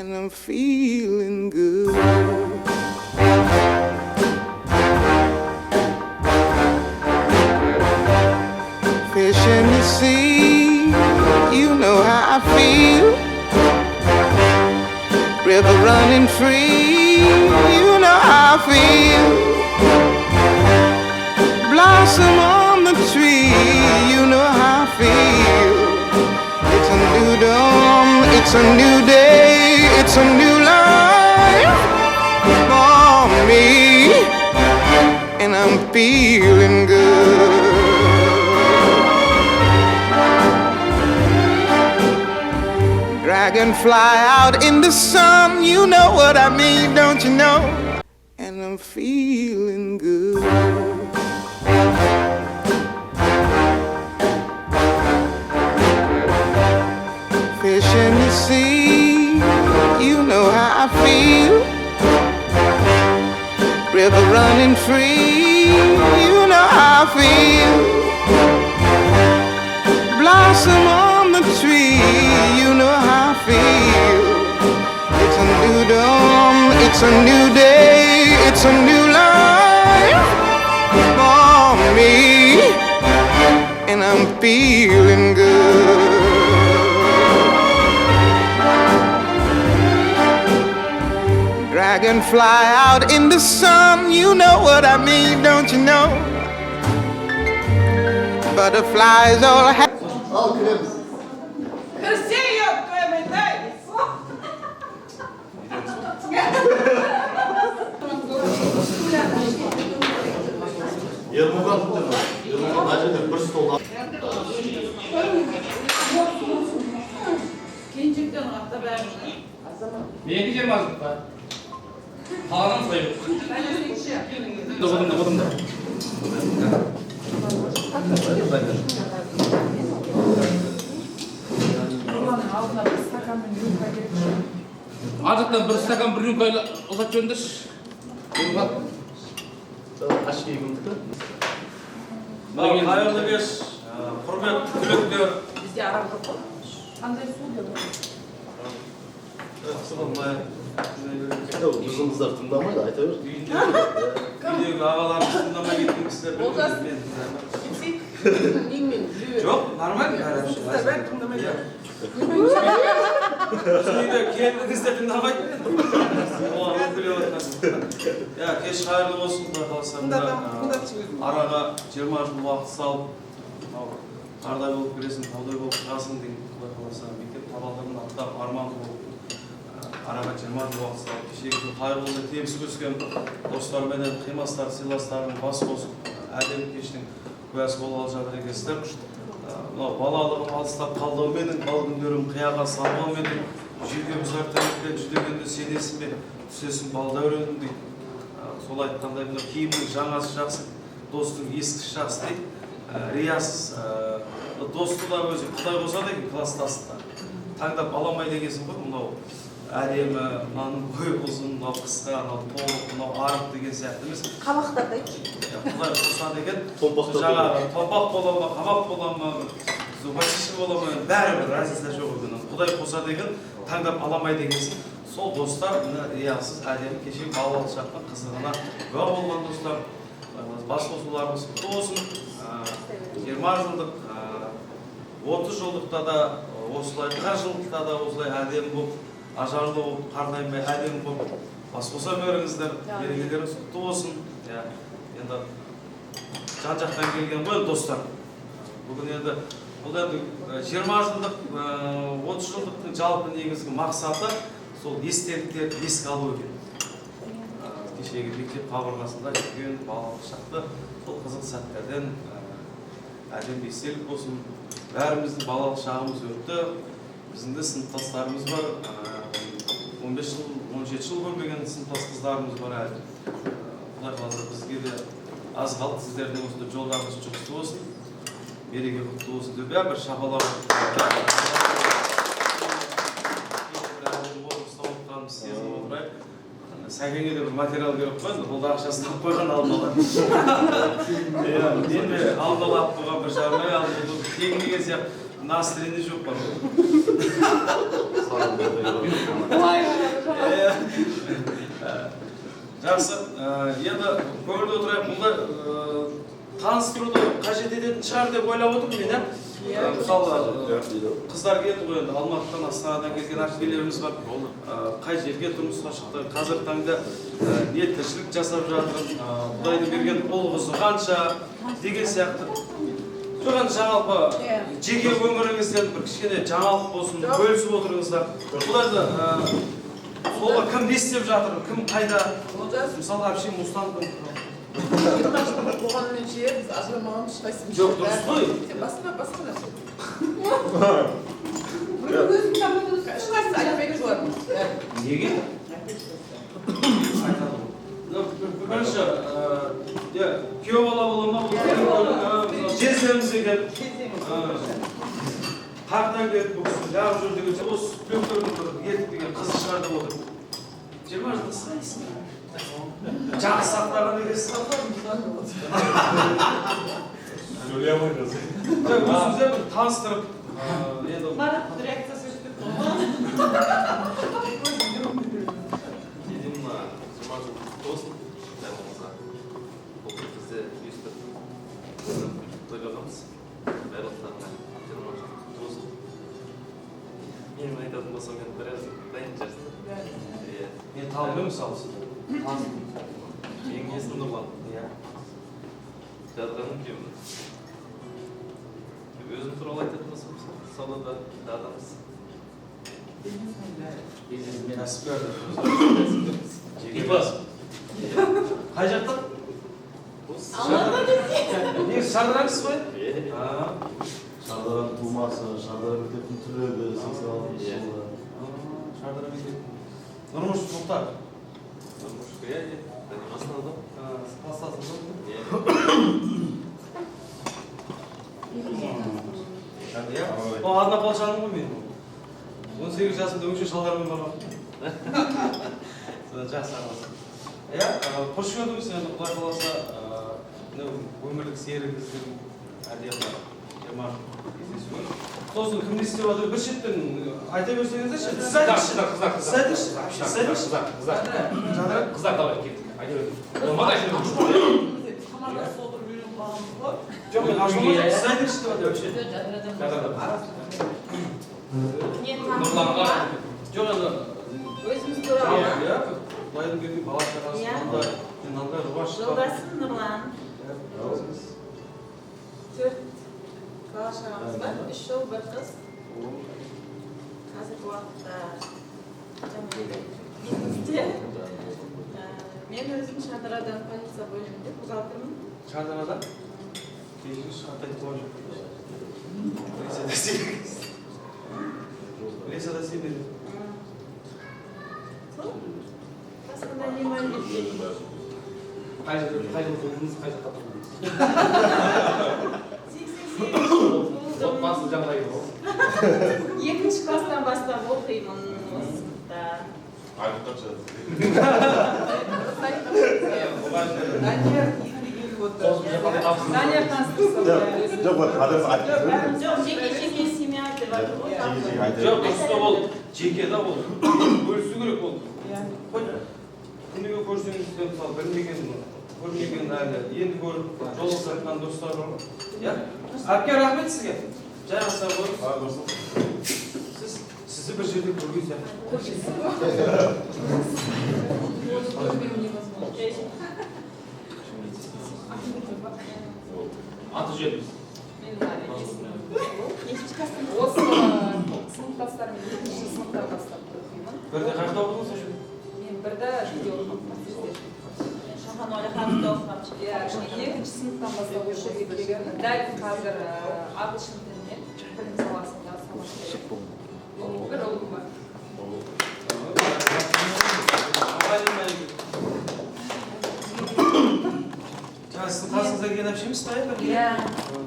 and I'm feeling good. Fish in the sea, you know how I feel. River running free, you know how I feel. Blossom on the tree, you know how I feel. It's a new dawn, it's a new day, it's a new life for me, and I'm feeling good. Dragonfly out in the sun, you know what I mean, don't you know? And I'm feeling good. Fish in the sea, you know how I feel. River running free, you know how I feel. Blossom on the tree, you know how I feel. It's a new dawn, it's a new day, it's a new life for me, and I'm feeling good. Dragonfly out in the sun, you know what I mean, don't you know? Butterflies all happy. Al krem. Красиво, Клементайс! Ермуган тұтырма. Ермуган әжелер бір столда. Кенжектен атта бәрі. Менікі жер мазып па? Қаланың сойып. Қодымда. Азықтан бір стакан бір рюмкайлы ұзат жөндірш. Аш егімді. Қайырлы кеш, құрметті түлектер. Бізде арам жоқ қой. Қандай су деп Қызымыздар тыңдамайды, айта бер. Үйдегі ағаларымыз тыңдамай кеткен кісілер. Олжас. Мен тыңдаймын. Неңмен жүре бер. Жоқ, нормально. Бәрі тыңдамайды. Біздің үйде келдіңіздер тыңдамайды. Оған өкілі отқан. Кеш қайырлы болсын, құдай қаласа. Араға 20 жыл уақыт салып, қардай болып келесің, таудай болып шығасың деген құдай қаласа. Мектеп табалдырығын аттап, арманды болып. Араға 20 жыл уақыт салып, кешегі қайғылы теміз көскен достарменен, қимастар, сыйластардың бас қосып, әдемі кештің куәсі бола жатыр екенсіздер. Балалығым алыстап қалдауменен, бал күндерім қияға салмауменен, жүйкеміз артырықпен жүдегенде сенесің бе, түсесің балда өредің дейді. Сол айтқандай киімнің жаңасы жақсы, достың ескісі жақсы дейді. Риясыз досты да өзі Құдай қосады екен класстасында. Таңдап аламай дегенсің ғой, мынау әдемі, мынаның бойы ұзын, мынау қысқа, мынау толық, мынау арық деген сияқты емес. Қабақтардай. Құдай қосады екен. Жаңағы томпақ бола ма, қабақ бола ма, зубачишы бола ма, бәрібір разница жоқ екен. Құдай қосады екен, таңдап аламай дегенсің. Сол достар риясыз әдемі кешегі балалық шақтың қызығына куә болған достар. Бас қосуларымыз құтты болсын. 20 жылдық, 30 жылдықта да, осылай 40 жылдықта да осылай әдемі болып, ажарлы болып, қарнаймай әдемі болып, бас қоса беріңіздер, берекелеріңіз құтты болсын. Енді жан-жақтан келген ғой достар. Бүгін енді бұл енді 20 жылдық, 30 жылдықтың жалпы негізгі мақсаты сол естеліктерді еске алу екен. Кешегі мектеп қабырғасында жүрген балалық шақты сол қызық сәттерден әдемі естелік болсын. Бәріміздің балалық шағымыз өтті. Біздің де сыныптастарымыз бар. 15 жыл, 17 жыл көрмеген сыныптас қыздарымыз бар әлі. Құдай қаласа бізге де аз қалды, сіздердің осында жолдарыңыз жұғысты болсын. Береке құтты болсын деп бір шапалап. Сәкенге де бір материал беріп қойды, бұл да ақшасын алып қойған алдын ала. Енді алдын ала алып қойған бір жармай алып қойды. Тегін деген сияқты настроение жоқ бар. Жақсы. Енді көңілді отырайық. Бұнда таныстыруды қажет ететін шығар деп ойлап отырмын мен. Мысалы, қыздар келді ғой енді Алматыдан, Астанадан келген әпкелеріміз бар. Қай жерге тұрмысқа шықты, қазіргі таңда не тіршілік жасап жатыр, Құдайдың берген ұл қызы қанша деген сияқты. Соған жаңалпы жеке өміріңізден бір кішкене жаңалық болсын, бөлісіп отырыңыздар. Құдайды солға кім не істеп жатыр, кім қайда? Мысалы, әпшейім ұстанды. Болғанмен ше, біз ажырамаған ешқайсымыз Жоқ, дұрыс қой. Сен басқа нәрсе. Өзің табудың ешқайсысы айтпайды жоғармыз. Неге? Бірінші, күйеу бала бола ма, жездеміз екен. Қартан келді бұл кісі, жағып жүр деген осы түлектердің ертіп деген қызы шығарып отыр. 20 жылда сайсын. Жақсы сақтаған екенсіз. Söyleye bakıyorsun. Өзімізде бір таныстырып, Марат реакциясы өшіп Dedim cuma günü tost yapmamıza. Okul bize üstü. Toylamamız. Bayraklarına 20 günü tost. Benim aytатын болсам мен біраз дайын içerisinde. мен талбай мысалы Ең есім Нұрлан. Жазғаным күйеуім. Өзім туралы айтатын болсам, салада адамыз. кәсіпкер. Ипас. Қай жақтан? Алматыда Негізі шардараңыз ба? Шардаран тумасы, Шардара мектептің түлегі, 86 жылы. Шардара мектеп. Нұрмыш Мұхтар. Нұрмышқа я анимасын адам. Кластасың ба? О, адына полшаным ғой мен. 18 жасымда өңше шалдармен бармақ. Жақсы араласың. Қош көрдіңіз, енді Құдай қаласа өмірлік серігіңіздің әдемі жаман кездесуін. Сосын кім не істеп жатыр? Бір шеттен айта берсеңіздерші. Сіз айтыңызшы. Қыздар давай кеттік. Айта бердім. Қамарда солдыр үйреніп қалғанбыз ғой. Жоқ, мен ашылмай сіз айтыңызшы деп Нұрланға. жоқ, енді Өзіміз туралы. Құдайдың берген бала шағасы мынандай рубаш. Жолдасым Нұрлан. 4 бала шағамыз бар. 3 ұл, 1 қыз. Қазіргі уақытта жұмысте. Мен өзім Шардарадан полиция бөлімінде бухгалтермін. Шардарадан? Кейінгі шығартайды туа жоқ. Лесада сендеді. Сол? Басқанда не мәлімет берейін? Қай жыл болдыңыз, қай жақта тұрдыңыз? 88 Отбасы жағдайы ғой. 2-ші класстан бастап оқимын осында. Aylık kaç yazdı? Данияр таныстырсын. Жоқ, адам айтып Жоқ, жеке семья деп жатыр ғой. Жоқ, дұрыста ол жеке да ол. Бөлісу керек ол. Күніге көрсеңіз, мысалы, көрмеген әлі, енді көріп, жолықсатқан достар бар ғой. Әпке, рахмет сізге. Жайғаса қойып. Сізді бір жерде көрген сияқты. Аты жөніңіз. Осы сыныптастарыммен 2-ші сыныптан бастап оқимын. Бірде қайда оқыдыңыз осы? Мен бірді видео Шахан Уәлихановта оқығам. 2-ші сыныптан бастап осы жерге келгенмін. Дәл қазір ағылшын тілінен білім саласында сабақ беремін. Bir oğlum var. Сіздің қасыңызда келген әпшеміз ба еді? Иә,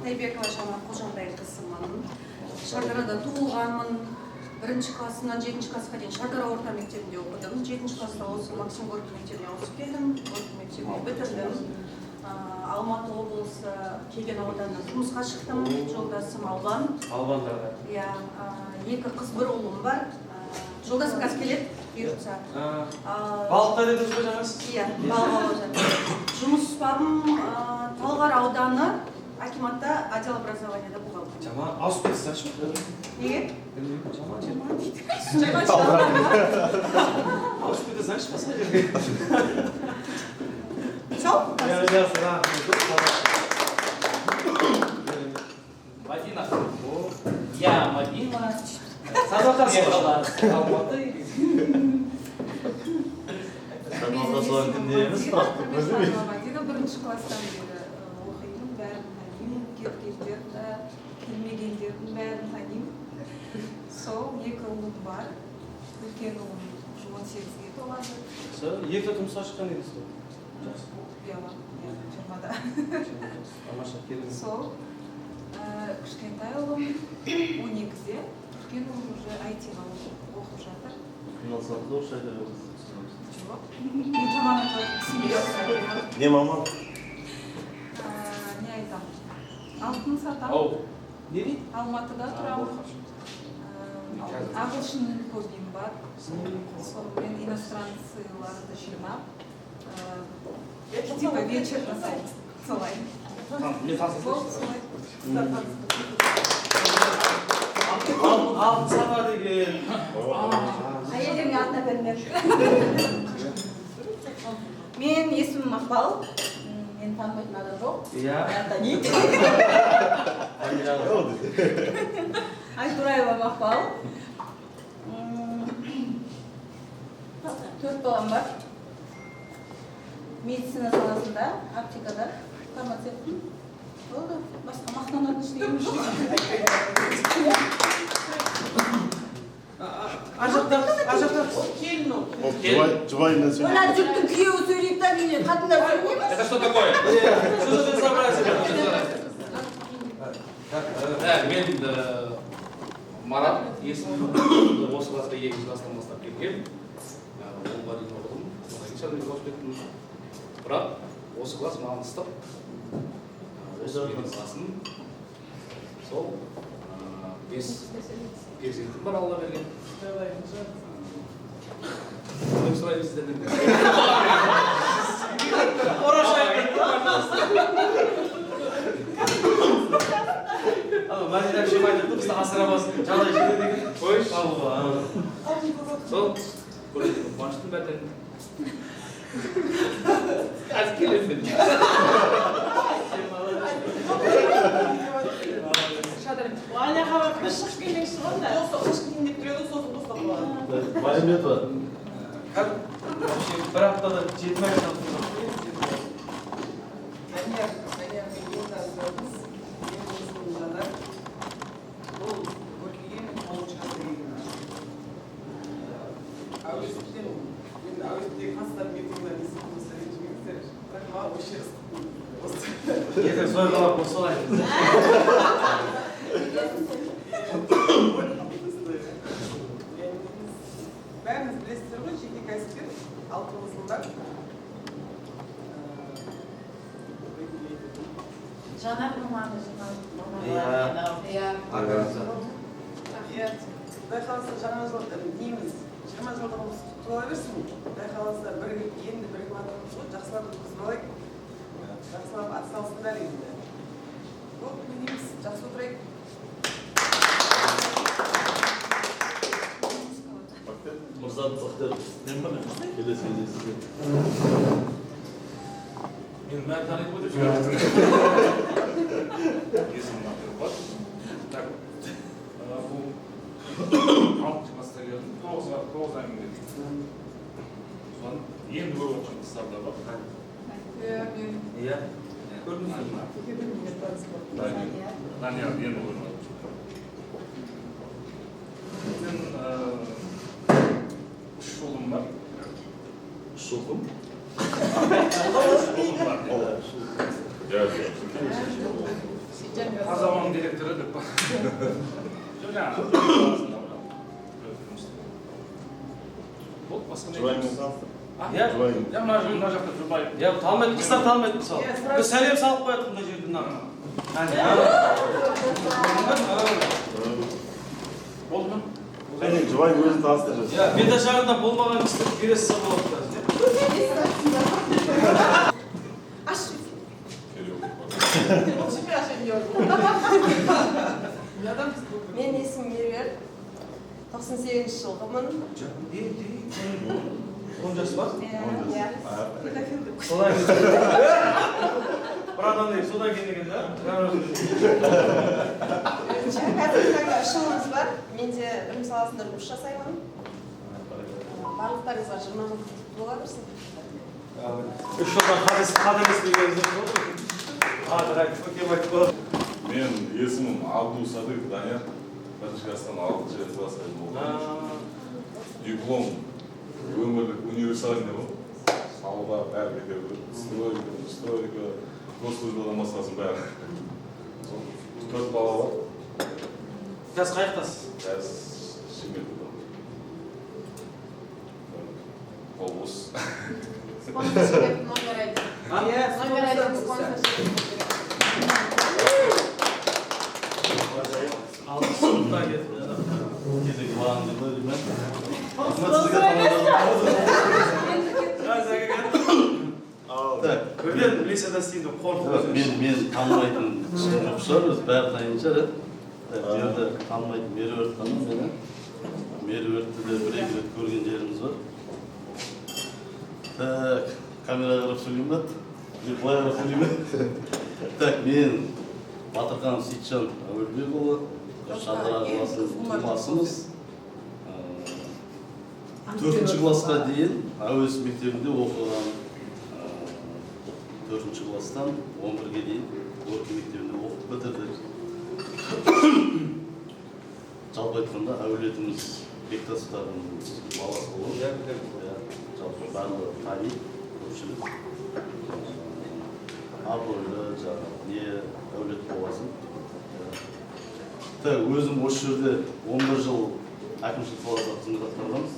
Тайбекова Шамар Қожамбайқызымын. Шардарадан туылғанмын. 1-ші классынан 7-ші классқа дейін Шардара орта мектебінде оқыдым. 7-ші класста осы Максим Горький мектебіне ауысып келдім. Горький мектебін бітірдім. Алматы облысы Кеген ауданынан жұмысқа шықтым. Жолдасым Албан. Албандарда. Иә, 2 қыз, 1 ұлым бар. Жолдасым қазір келеді. бұйыртса. Балықта дедіңіз бе жаңа сіз? Иә, балық алып жатыр. Жұмыс бабым Талғар ауданы акиматта отдел образования бухгалтер. Жаман ауысып кетсінші. Неге? Жаман дейді. Ауысып кетсінші басқа жерге. Сол? Мадина. Я Мадина. Садватарсыз ба? Алматы. Садватар соған күнде емес, тұрақты көзі ме? Мадина бірінші класстан бері оқимын, бәрін танимын, келгендерді, келмегендердің бәрін танимын. Сол, 2 ұлым бар, үлкен ұлым 18-ге толады. Ерте тұрмысқа шыққан едіңіз ғой? Бела, 20-да. Тамаша, келіңіз. Сол, кішкентай ұлым 12-де, үлкен ұлым уже IT-ға оқып жатыр. Финансовый оқшайды өз. Жоқ, мен жаман семья. Не маман? Не айтам? Алтын сатам. Не дейді? Алматыда тұрамын. Ағылшын хоббим бар. Сонымен иностранцыларды жинап, типа вечер жасаймыз. Солай. Мен танысың. Алтын саба деген. Әйелдерге атына бермеп. Мен есімім Мақпал. Мен танымайтын адам жоқ. Иә. Айтураева Мақпал. 4 балам бар. Медицина саласында, аптекада, фармацевтпін. Болды. Басқа мақтанатын ештеңем жоқ. Ажақтар. Келін ол. Жұбайынан сөйлейді. Мына жұрттың күйеуі сөйлейді да, менен қатындар сөйлейді ме? Это что такое? Что за безобразие? Так, мен Марат, есімім осы классқа 2 класстан бастап келгем. Оңға дейін оқыдым. Одан кейін шәдімге қосып кеттім. Бірақ осы класс маған ыстық. Осы менің классым. Сол 5 перзентім бар, Алла берген. Көмек сұраймын сіздерден. Мадина шем айтыпты, бізді асырабасын жағдай жетеді деген. Қойш. Алға. Сол, көрдім, қуаныштым бәрден. Қазір келем мен. Ваняға барып шығып келмекші ғой да. Қышқын деп тұреді, сосын қостап қалады. Мәлімет бар. Bir haftada 7 ay çalıştım. Yeter soygalar boşalaydı. Бәріміз білесіздер ғой, жеке кәсіпкер, алтымыздың бар. Жанар маманы Иә. Құдай қаласа жаңа жыл дейміз, 20 жылдығымыз құтты бола берсін. Құдай қаласа енді бірігіп атырмыз ғой, жақсылап өткізіп алайық. Жақсылап атсалысыңдар енді. Бұл дейміз, жақсы отырайық. Мұрзат Бақтар. Келесі кездесізге. Мен бәрі танып өтіп есімім Абдулбат. Так, бұл 6 класста келдім, 9 айым келдім. Содан енді көріп отырған қыздар да бар. Иә. Көрдіңіз бе? Данияр енді көріп отырмын. Мен 3 ұлым бар. Шоқым. Ұлым бар. Қазаман директоры деп бар. Жұбаймен салыстыр. Иә. Жұбаймен. Я мына жақта Жұбай. Я талмайды, қыздар талмайды мысалы. Біз сәлем салып қояды мына жерден. Болды ма? Және жұбай өзін таныстырыңыз. бета жағында болмаған кісілер бересіз болады да. Мен есімім Меруерт, 98 жылғымын. 10 жас бар? Иә. Солай. Бір адамдай содан келген да? Қазіргі таңда 3 жылымыз бар. Мен де білім саласында жұмыс жасаймын. Барлықтарыңызға 20 жыл бола берсін. 3 жылдан қадірес дегеніңіз болды. Қадір айтып, көкем айтып болады. Мен есімім Абдул Садық Данияр. Бірінші класстан 6-жы классқа болған. Диплом өмірлік универсальный бұл. Салға бәрі кетеді. Стройка, госслужбадан басқасын бәрі. 4 бала бар. Қазір қаяқтасыз? Қазір Шымкентте. Қол бос. Спонсоршілік номер айтып. Номер айтып спонсоршілік. Алты сыныпта кетті. Бірден лисада істейді, қорқып. Мен танымайтын кішкене жоқ шығар, өзі бәрі танитын шығар. Жерді танымайтын Меруерт ханым мені. Меруертті де бір-екі рет көрген жеріміз бар. Так, камераға қарап сөйлеймін ба? Былай қарап сөйлеймін ба? Так, мен Батырхан Сейітжан Әуелбекұлы, Шардара қаласының тумасымыз. 4-ші классқа дейін әуес мектебінде оқыған. 4-ші класстан 11-ге дейін Горький мектебінде оқып бітірдік. Жалпы айтқанда әулетіміз Бектасовтардың баласы болды. Жалпы барлығы тани, көпшілік. Абыройлы не әулет болғасын. Өзім осы жерде 11 жыл әкімшілік саласында қызмет атқарғанбыз.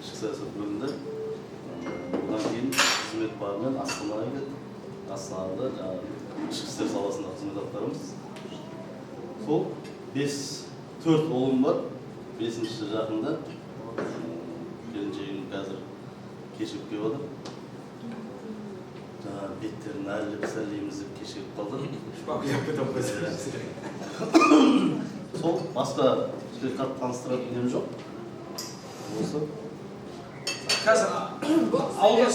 Ішкі саясат бөлімінде. Одан кейін қызмет бабымен Астанаға келдік. Астанада ішкі істер саласында қызмет атқарамыз. Сол 4 ұлым бар. 5-ші жақында. Келіншегім қазір кешігіп келіп отыр. Беттерін әліп сәлейміз деп кешігіп қалды. Сол басқа қатты таныстыратын нем жоқ. Осы. Қазір ауылда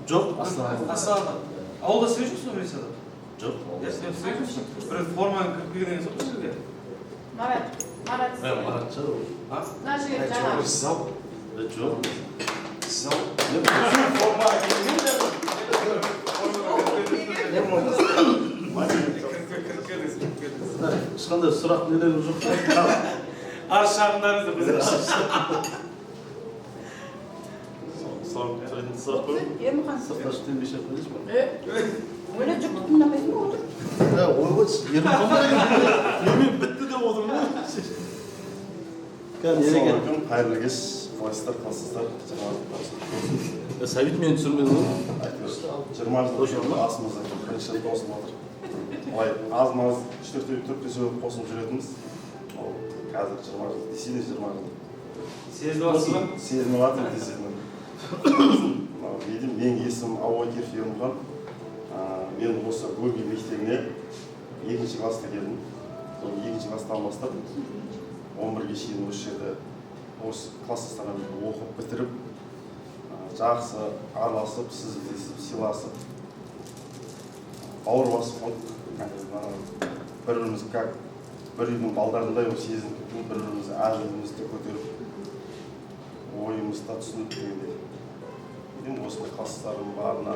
Жоқ, Астанада. Ауылда істеп жүрсің ғой лисада? Жоқ, ауылда. Бір форманы кіріп келгеннен соң сізге? Марат Марат шығар ол. мына жігіт жаңа. Жоқ. Ешқандай сұрақ нелерім жоқ. Арыз шағымдарыңызды білдіріп. Сұрақ қойып, сыртта шетен бешек қойдыңыз ба? Öyle çok dinlemeyin mi olur? Ойбай, ерім қандай емен бітті деп отырмын ғой. Ассалаумағалейкум, қайырлы кеш, қалайсыздар, қалсыздар, 20 Сәбит мені түсірмеді ғой. 20 жыл асымызда бірінші рет қосылып отыр. Олай аз-маз 4-5 қосылып жүретінбіз. Ол қазір 20 жыл, десейде 20 жыл. Сезді басы ба? Сезініп жатыр десейді. Менің есімім Ауакеров Ермұхан. Мен осы Горький мектебіне 2-ші класста келдім. Сол 2-ші класстан бастап 11-ге шейін осы жерде осы класстастармен оқып бітіріп, жақсы араласып, сыйласып, бауыр басып қойдық. Бір-біріміз как бір үйдің балдарындай сезініп, бір-біріміз әжімізді көтеріп, ойымызда түсініп дегендей. Мен осындай класстастарым барына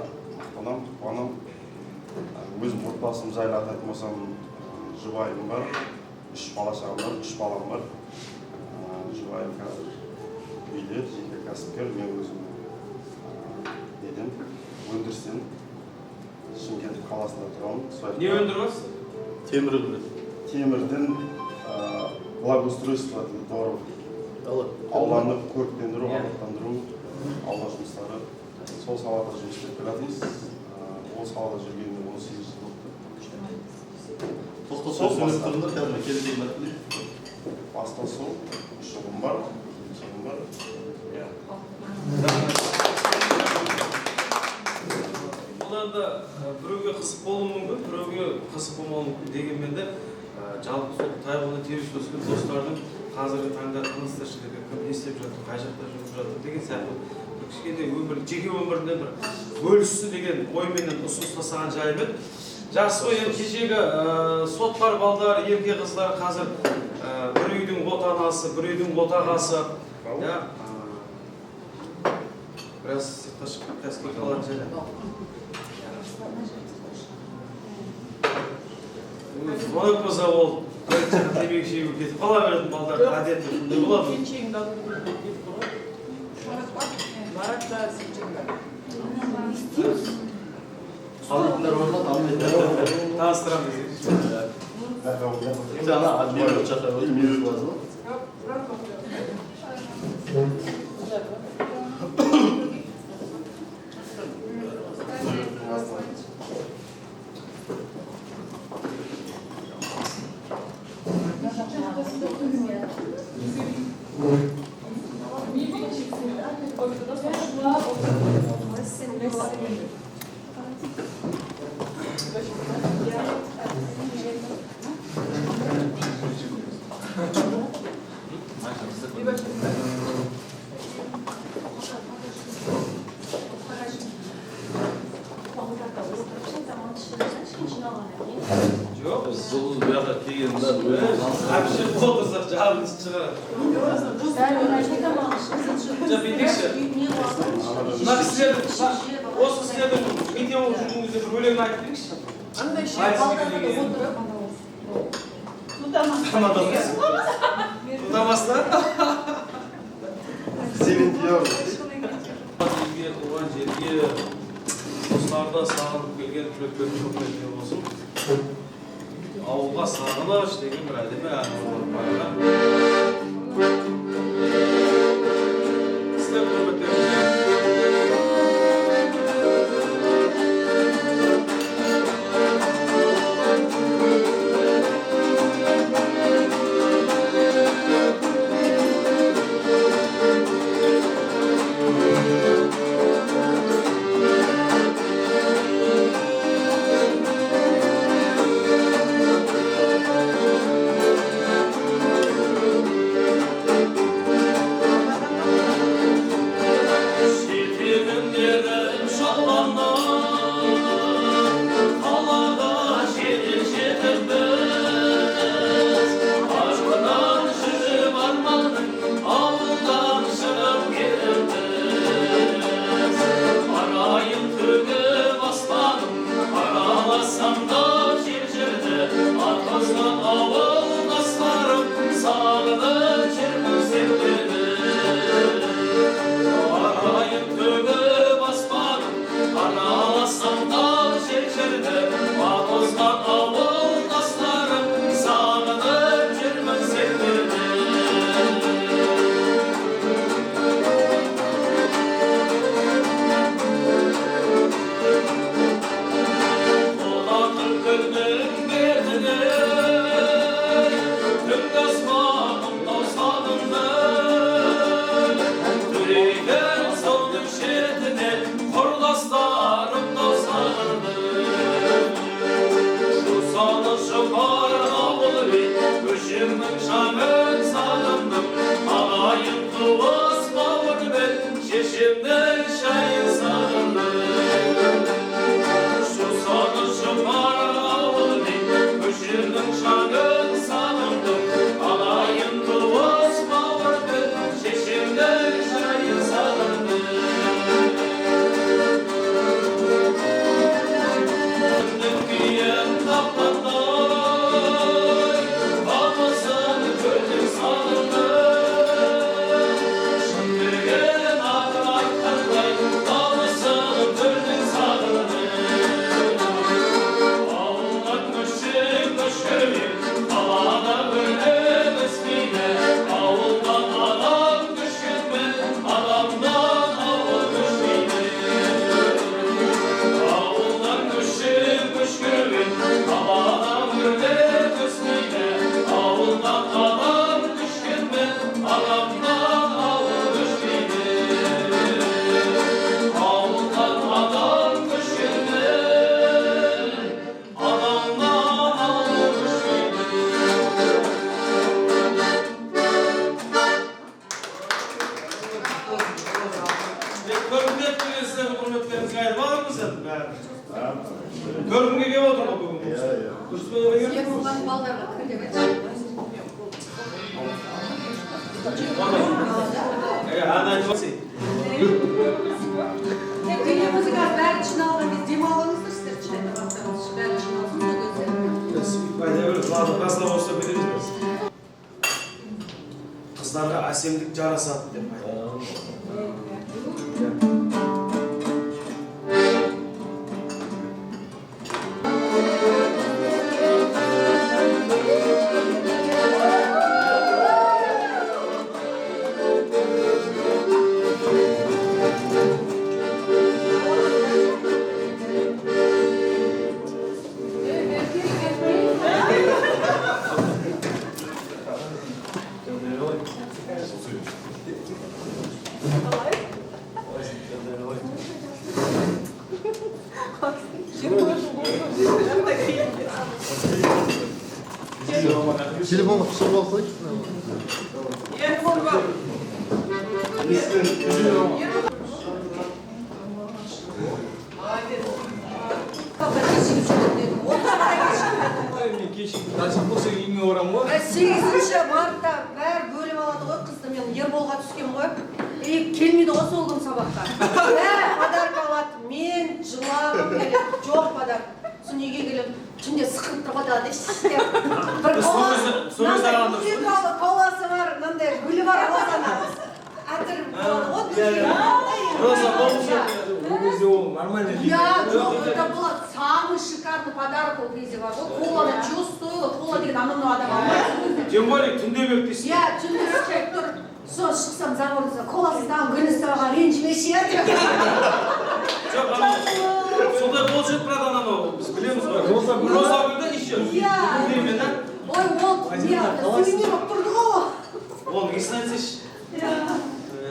қуанам. Өзім отбасым жайлы атайтын болсам, жұбайым бар, 3 бала-шағам бар, 3 балам бар. Жұбайым қазір үйде, жеке кәсіпкер, мен өзім өндірістен Шымкент қаласында тұрамын. Не өндіріңіз? Темірден благоустройство дворов. Ауланы көріктендіру, абаттандыру, аула жұмыстары. Сол салада жұмыс істеп келатырмыз. Ол салада жүргенде 18 жыл болды. Тоқта сол сөйлеп тұрыңдар, кәдімгі келдей мәтін. Баста сол. жұғым бар, кем бар. Бұл енді біреуге қызық болуы мүмкін, біреуге қызық болмауы мүмкін дегенмен де жалпы сол тайғаны теріс өскен достардың қазіргі таңда тыныс тіршілігі кім не істеп жатыр, қай жақта жүріп жатыр деген сияқты кішкене өмір, жеке өмірінде бір бөліссін деген ойменен ұсыныс тастаған жайымен. Жақсы ғой, енді кешегі сот бар балдар, ерке қыздар қазір бір үйдің отанасы, бір үйдің отағасы. Біраз сыртқа шығып кәсіпке қалатын жайлы. Звонок болса ол бір жаққа темекі шегуге кетіп қала беретін балдар әдетте сондай болады. Пенчегіңді алып кетіп қой. Марат та сенчегіңді. Қалдықтар орнат, алмайды. Таныстырамыз. Жаңа админ жаққа өтіп lazım. Жоқ, Biz Zuluz bu yakta kelgenda böyle әпші отырсақ жағымыз шығарады. Жоқ, бендекші. Мына кісілердің, осы кісілердің видео жүргіңізде бір өлең айтып беріңізші. Андай ше Тутамасына? Зелентияр. Елге, туған жерге, достарды сағынып келген түлектердің көп мәдіне болсын. Ауылға сағыныш деген бір әдемі ән бар. Сіздер құрметтеріңізбен өткенімізге айтып алырмыз енді бәрі. Көргімге келіп отыр ғой бүгін. Дұрыс па егер? Ермұхан балдарға кір деп айтшы. Ана айтып отсың. Денемізге бәрі жиналған біз демалыңыздар сіздер шайда бақтарыңыз. Бәрі жиналсын сол кезде. Әйтеуір жылады басылап болса береміз біз. Қыздарға әсемдік жарасады деп айтады. Телефонға түсіріп алсайшы. Сегізінші мартта бәрі бөліп алады ғой қызды. Мен Ерболға түскен ғой. Келмейді ғой сол күн сабаққа. Бәрі подарка алады. Мен жылағым келеді. Жоқ подарка. Сосын үйге келемін. Түнде сықып тұрғанда дейсіз. Бір коласы бар, мынандай гүлі бар розаны. Әтір болады ғой. Роза болмыша. Я, жоқ, это было самый шикарный подарок ол кезде бар ғой. Коланы чего стоило, кола деген анау адам алмайды. Тем более түнде бек дейсің. Я түнде шайып тұр. Сол шықсам заборыңызда коласыздан гүлістіға ренжімеші еді. Жоқ, сондай бол жетіп тұрады анау. Біз білеміз ғой. Роза гүлді еще. Ой, ол сувенир болып тұрды ғой. Ол несін айтсайшы?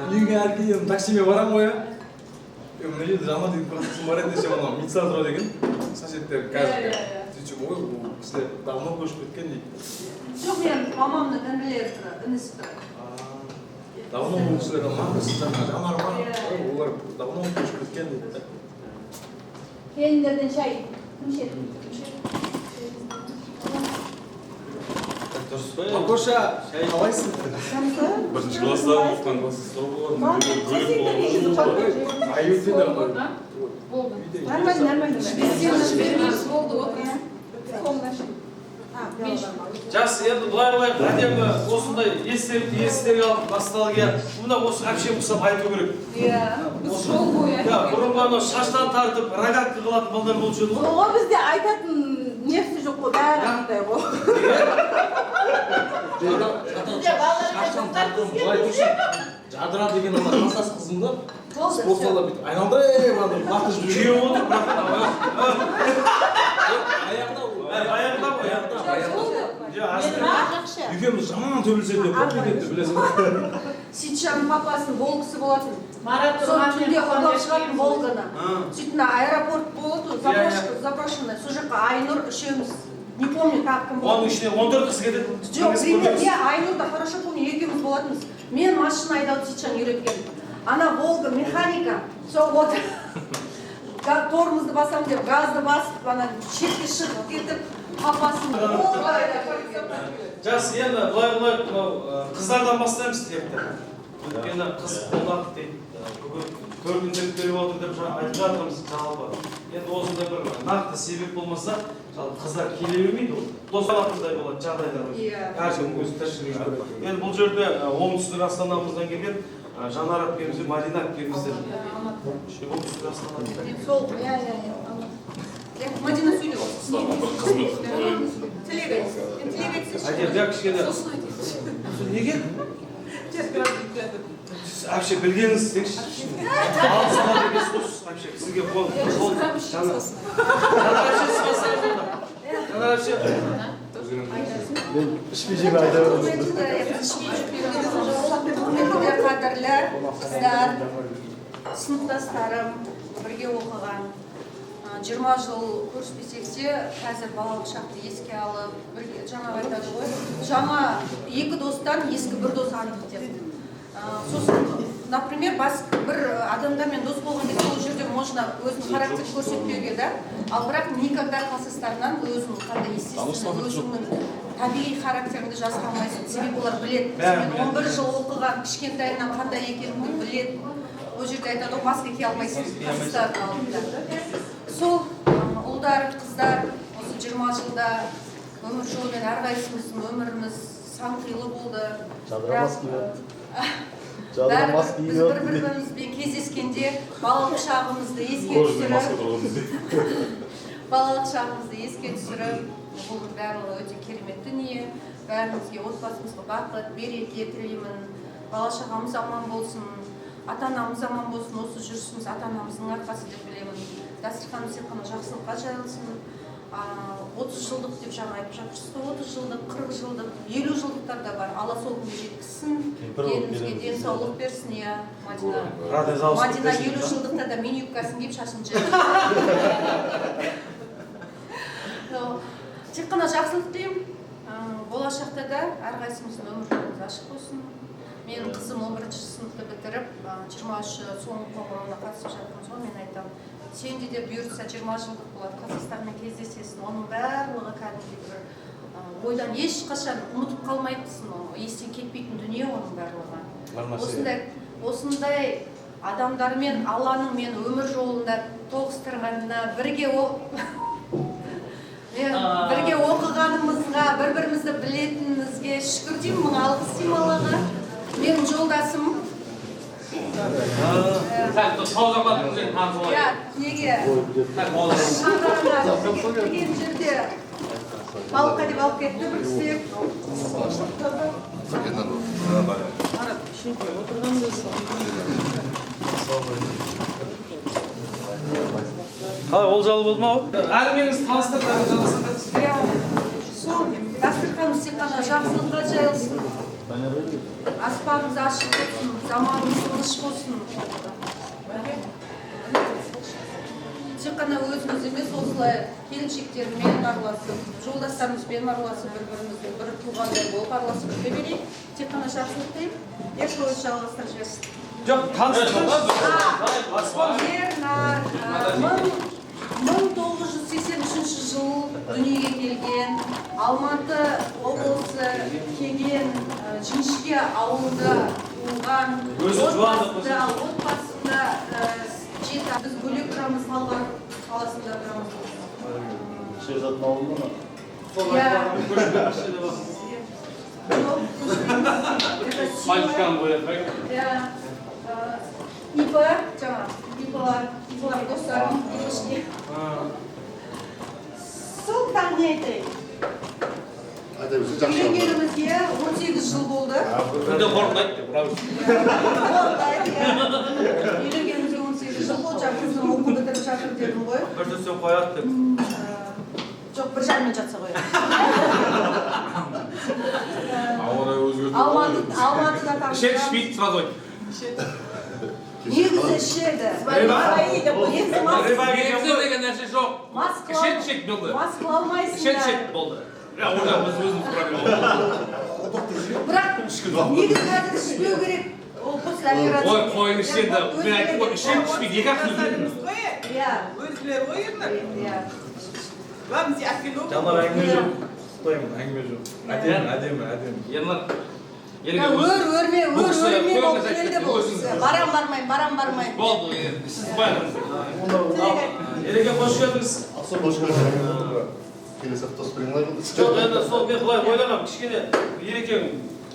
Үйге әркейден таксиме барам ғой, мына жерде жама деген процессім бар еді десем, анау медсестра деген соседтер қазір сөйтсем, ой, бұл кісілер давно көшіп кеткен дейді. Жоқ, мен мамамның інілері тұрады, інісі тұрады. Давно бұл кісілер маңғысы жаңа жанар ма, олар давно көшіп кеткен дейді. Келіндерден шай, кім ішеді? Дұрыс па? Акоша, қалайсың? Бірінші класста оқыған класста болған. Жақсы, енді былай әдемі осындай естелік алып ностальгия. Мұнда осы әпшем ұқсап айту керек. Бұрынғы анау шаштан тартып, рогатка қылатын балдар болушы еді ғой. Ол бізде айтатын несі жоқ қой, бәрі андай ғой. Жадыра деген ана қасас қызымды спорт залда бүйтіп айналдырып баты жүріп Күйеуі отыр, бірақ аяғында екеуміз жаман төбелеседі деп кетті білесің ба? Ситшаның папасының волгысы болатын. Сол түнде ұрлап шығатын волганы. Сөйтін аэропорт болды, заброшенный. Сол жаққа Айнұр үшеуміз. Не помню, как кім болды. оның ішіне 14 қыз кетеді. Жоқ, я Айнұрды хорошо помню, екеуміз болатынбыз. Мен машина айдауды Ситшан үйреткен. Ана волга механика. Сол вот тормозды басам деп газды басып, ана шетке шығып кетіп, папасын волга айдап. Жақсы, енді былай қыздардан бастаймыз депті. Өйткені қыз қолдақ дейді. Көргіншілік беріп отыр деп айтып жатырмыз жалпы. Енді осындай бір нақты себеп болмаса, қыздар келе бермейді ол. Досталатындай болады жағдайлар. Әркім өзі тіршілік жүреді. Енді бұл жерде оңтүстік Астанамыздан келген Жанар әпкеміз, Мадина әпкеміздер. Оңтүстік Астанамыздан. Сол, Мадина сөйлеп. Тілек айтсын. Әйтеуір кішкене. Неге? Әпше білгеніңіз деңші. Алысына деген сөз әпше. Сізге қол. Жанар әпше сызбасаңыз онда. Жанар әпше. Мен ішпей жеме айта беремін. Қадірлі қыздар, сыныптастарым, бірге оқыған. 20 жыл көріспесек те, қазір балалық шақты еске алып, жаңа айтады ғой. Жаңа екі достан ескі бір дос анық деп. Сосын, например, бір адамдармен дос болған кезде ол жерде может можно өзінің характерін көрсетпеуге да. Ал бірақ никогда класстастарынан өзінің қандай естественно өзіңнің табиғи характеріңді жасыра алмайсың. Себебі олар біледі. Сен 11 жыл оқыған, кішкентайынан қандай екеніңді біледі. Ол жерде айтады, ғой маска кие алмайсың класстастардың алдында. Сол ұлдар, қыздар осы 20 жылда өмір жолымен әрқайсымыздың өміріміз сан қилы болды. Біз бір-бірімізбен кездескенде балалық шағымызды еске түсіріп, бұл барлығы өте керемет дүние. Бәрімізге, отбасымызға бақыт, береке тілеймін. Бала шағамыз аман болсын, ата-анамыз аман болсын. Осы жүрісіміз ата-анамыздың арқасы деп білемін. Дастарханымыз тек қана жақсылыққа жайылсын. 30 жылдық деп жаңа айтып жатырсыз, 30 жылдық, 40 жылдық, 50 жылдықтар да бар. Алла сол күнге жеткізсін. Келінімізге денсаулық берсін, иә, Мадина. Мадина 50 жылдықта да мини юбкасын киіп шашын жіберді. Тек қана жақсылық деймін. Болашақта да әрқайсымыздың өмір жолымыз ашық болсын. Менің қызым 11-ші сыныпты бітіріп, 23 соңғы қоғамына қатысып жатқан соң мен айтамын. Сенде де бұйыртса 20 жылдық болады, класстастармен кездесесің, оның барлығы кәдімгі бір ойдан ешқашан ұмытып қалмайсың, естен кетпейтін дүние оның барлығы. Осындай адамдармен Алланың мен өмір жолында тоғыстырғанына бірге оқығанымызға, бір-бірімізді білетінімізге шүкір деймін, мың алғыс деймін Аллаға. Менің жолдасым неге шаңырағына келген жерде балыққа деп алып кетті бір кісі. Қалай, ол жалы болды ма? Әрмеңіз таныстырып, Сол дастарханымыз тек қана жақсылыққа жайылсын. Аспанымыз ашық болсын, заманымыз тыныш болсын. Тек қана өзіміз емес, осылай келіншектермен араласып, жолдастарымызбен араласып, бір-бірімізбен бір туғандай болып араласып жүре берейік. Тек қана жақсылық деймін. Еш ойыз жалғастырып жіберсін. жоқ, таныстырып. Ернар 1983 жыл дүниеге келген, Алматы облысы Кеген Жіңішке ауылында туған. Отбасында жеті. Біз бөлек тұрамыз, Талғар қаласында тұрамыз. Шерзаттың ауылында ма? ИП, жаңа, ИПлар достарым, ипішке. Сол не айтайын? Үйленгенімізге 18 жыл болды. Күнде қорқындайды деп, брavo. Қорқындайды, үйленгенімізге 18 жыл болды, жаңа күздің оқу бітіріп жатыр дедім ғой. Бір дүрсен қояды деп. Жоқ, бір жармен жатса қояды. Алматыда танысқан. Ішеді, ішпейді, сразу айт. Негізі ішеді. Негізі деген нәрсе жоқ. Ішеді, болды. Маскыламайсың да. Ішеді, болды. Орда біз өзіміз проблема. Бірақ негізі қазір ішпеу керек. Ол после операция. Ой, қойын ішеді. Мен айтып қой, ішеді, ішпейді, екі ақ сөз. Иә. Өзілер ғой енді. Иә. Ладно, сен әкелу. Жанар әңгіме жоқ. Құттаймын, әңгіме жоқ. Әдемі. Ернар. Өрме болып келді бұл. Барам бармай. Болды, сіз баяғыңыз. Ереке қош келдіңіз. Асыл қош келдіңіз. Келесі апта спринглай болды. Жоқ, енді сол мен былай ойлағам, кішкене ерекең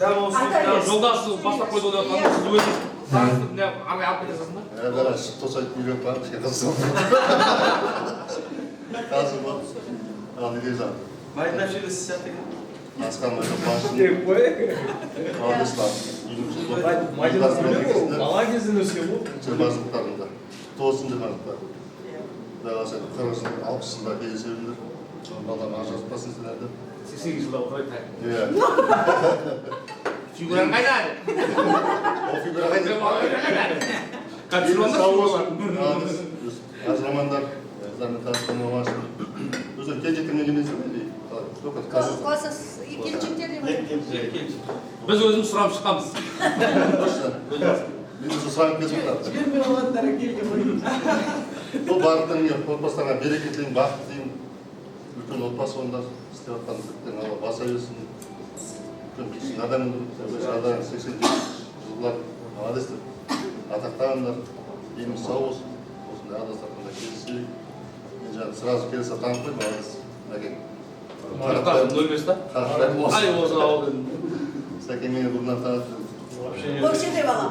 дәм осы. Жолдасы бастап қойды одан қандай сіз өзіңіз таныстырып не арай алып кетесіз ба? Бәрі тосайды үйленіп барып, кішкене қызым. Қазір бар. Ал неге жан? Майдың әпшелесі сияқты екен. Асқан өте башын. Деп қой. Алдыстан. Мадина сөйлеу, бала кезден өскен ғой. 20 жылдарында. 90 жылдарында. Дағасы 40 жыл, 60 жылда кездесемдер. Балам ажыраспасын сендерді. 80 жылда отырайды. Иә. Фигураң қайда? О фигура қайда? Ажырамандар, өзлерінің таныстырма машын. Өзлер келжектермен емесің бе? Классас келіншектер де бар. Біз өзіміз сұрап шыққанбыз. Birinci sağlık kesinlikle. Жібермей қойғандары келген ғой. Бұл барлықтың отбасыларға береке тілеймін, бақыт тілеймін. Үлкен отбасы онда істеп жатқан тірліктен Алла баса берсін. Үлкен кішкене адам 80 жылдар молодец деп атақтағандар. Деніміз сау болсын. Осындай адастырғанда келісейік. Мен жаңағы сразу келісе танып қойдым, молодец. Мәкең. Нөл бес та? Ай, осы ауыл. Сәкен мені бұрыннан танып. Көкшеде бала.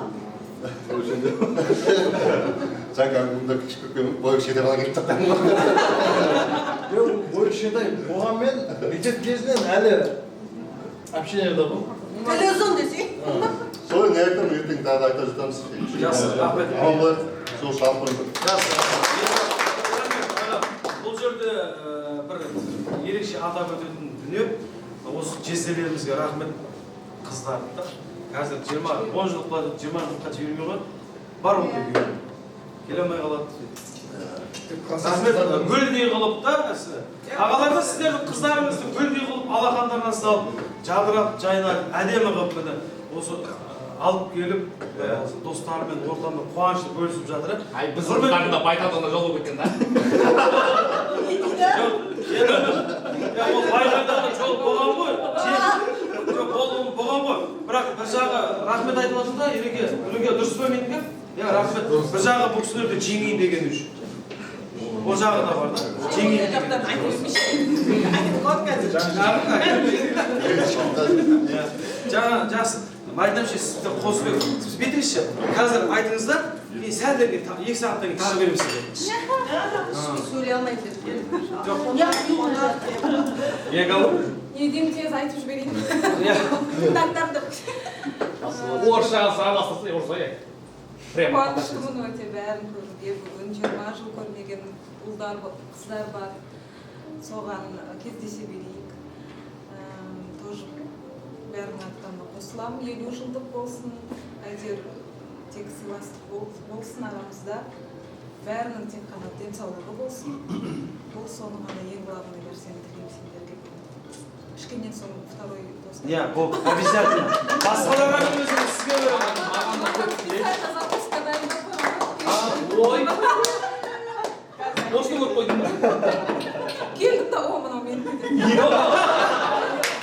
Жаңа бұнда күшік көкем бойы шеде бала келіп тақтан ғой. Бойшедай болғанмен мектеп кезінен әлі общениеда бұл. Тілі ұзын десей. Солай не айтамын, ертең тағы да айта жатамыз. Жақсы, рахмет. Аман болады, сол шалып қойды. Бұл жерде бір ерекше атап өтетін дүние, осы жезделерімізге рахмет қыздарды да. Қазір 10 жылға жібермей қойды. Бар ол келе алмай қалады. Рахмет, гүлдей қылып да, ағаларда сіздердің қыздарыңызды гүлдей қылып алақандарынан салып, жадырап, жайнап, әдемі қылып міне осы алып келіп, достарымен ортамда қуанышты бөлісіп жатыр. Ай, біз ұрттарында байтадығына жол болып кеткен да? Ол байқайдағы жол болған ғой, болған ғой. Бірақ бір жағы рахмет айтып жатыр да, Ереке дұрыс па менікі? Рахмет. Бір жағы бұл кісілерді жеңейін деген үшін. Ол жағы да бар да. Жеңейін деген. Жаңа жақсы. Майдамшы, сізді қосып сіз бетіңізші. Қазір айтыңыздар, сәлдерге 2 сағаттан кейін тағы беремін сізге. Сөйлей алмайды. Ең алып? Не деймін, тез айтып жіберейін. Орысшаға сұрағастырса, орысша ек. Қуаныштымын өте бәрін көруге. Бүгін 20 жыл көрмеген ұлдар, қыздар бар. Соған кездесе берейік. Тоже бәрінің аттарына қосыламын. 50 жылдық болсын. Әйтеуір тек сыйластық болсын арамызда. Бәрінің тек қана денсаулығы болсын. Бұл соны ғана ең главный нәрсені тілеймін сендерге. Кішкеннен соң второй достар. Бұл обязательно. Басқаларға өзіңіз сізге Ой! Осыны көріп қойдың ба? Келдім да, о, мынау мен.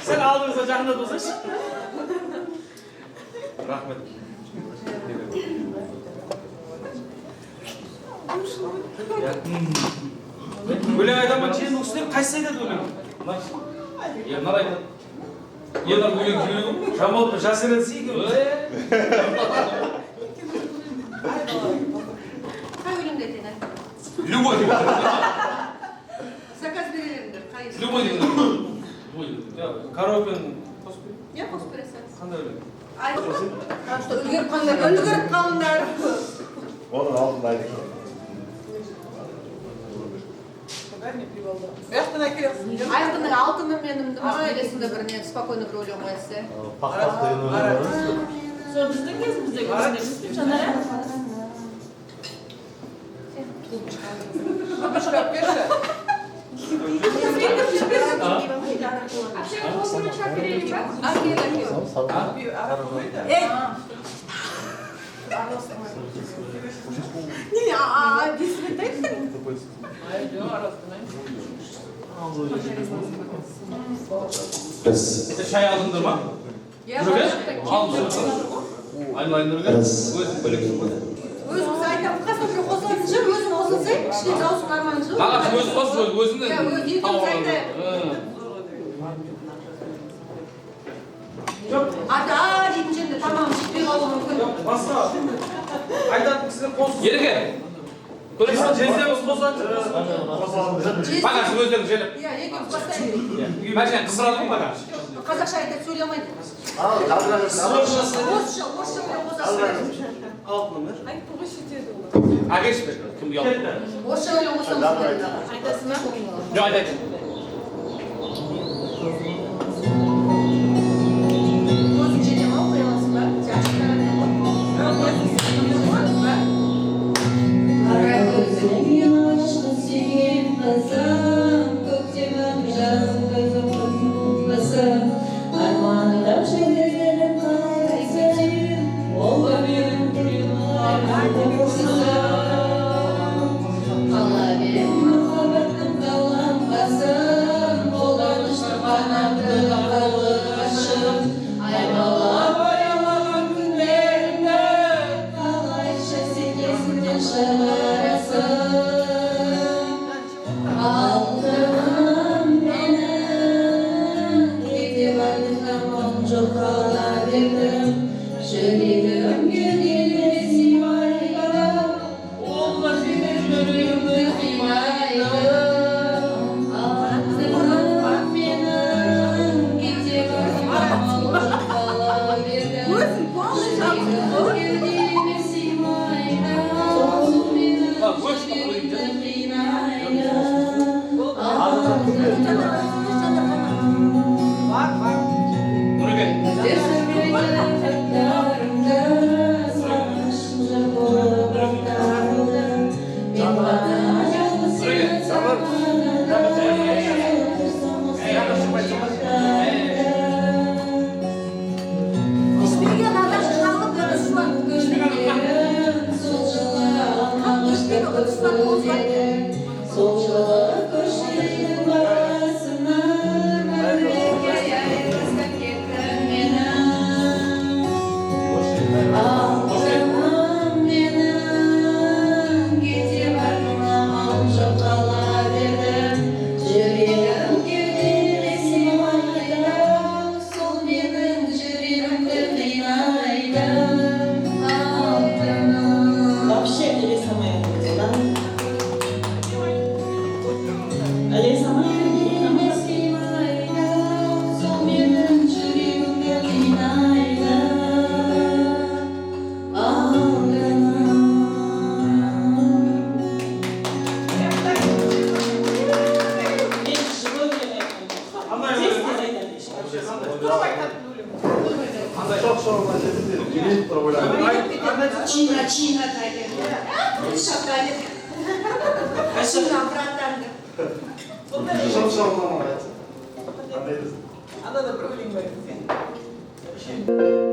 Сәл алдыңызға жақындап болсайшы. Рахмет. Өлең айтамын, жиын ұқсынып, қайсы айтады өлең? Ернар айтады. Ернар өлең сөйледі ғой? Жамал жас ереді сейгі. Қай өлеңді айтайын? Любой деген. Заказ берелеріңдер, қай? Любой деген. Караокен қосып бер. Не қосып бересіңіз? Қандай өлең? Үлгеріп қалыңдар. Оның алдында айтып. Аяқтың алтыны менімді ма, елесінде біріне спокойно бір өлең қоясы. Пақпақ деген өлең бар емес пе? Сол біздің кезіміздегі өзінеміз. Жанара? Вообще, осы шығап берейін ба? Это шай алдыңдар ма? Айналайындырға өзің бөлексің ғой. Өзіңіз айтамын, қасымша қосылыңызшы, өзің қосылсай, кішкене даусын армаңызшы. Ағаш өзі қос, өзіңнен. Екеуміз айтайық. Ата дейтін жерде тамағым жетпей қалуы мүмкін. Басқа. Айтатын кісілер қосылсын. Ереке. Көресің? Жездеміз қосады. Бағашы өздерің желіп. Иә, екеуміз бастаймыз. Мәшкен қыздырады ғой бағаш. Қазақша айтады, сөйлей алмайды. Орысша өлең қосасың. Алтын өмір. Айтты ғой шетеді ол. Әкеші бе? Кім ұялды? Орысша өлең қосамыз. Айтасың ба? Жоқ, айтайын. Өзің жете ма, оқи аласың ба? Қара көзің ашқын сүйген қызым, көктемім жазым көзім қызым, армандап жүрегім қайсың, ол ба менің Она проблема. Sweet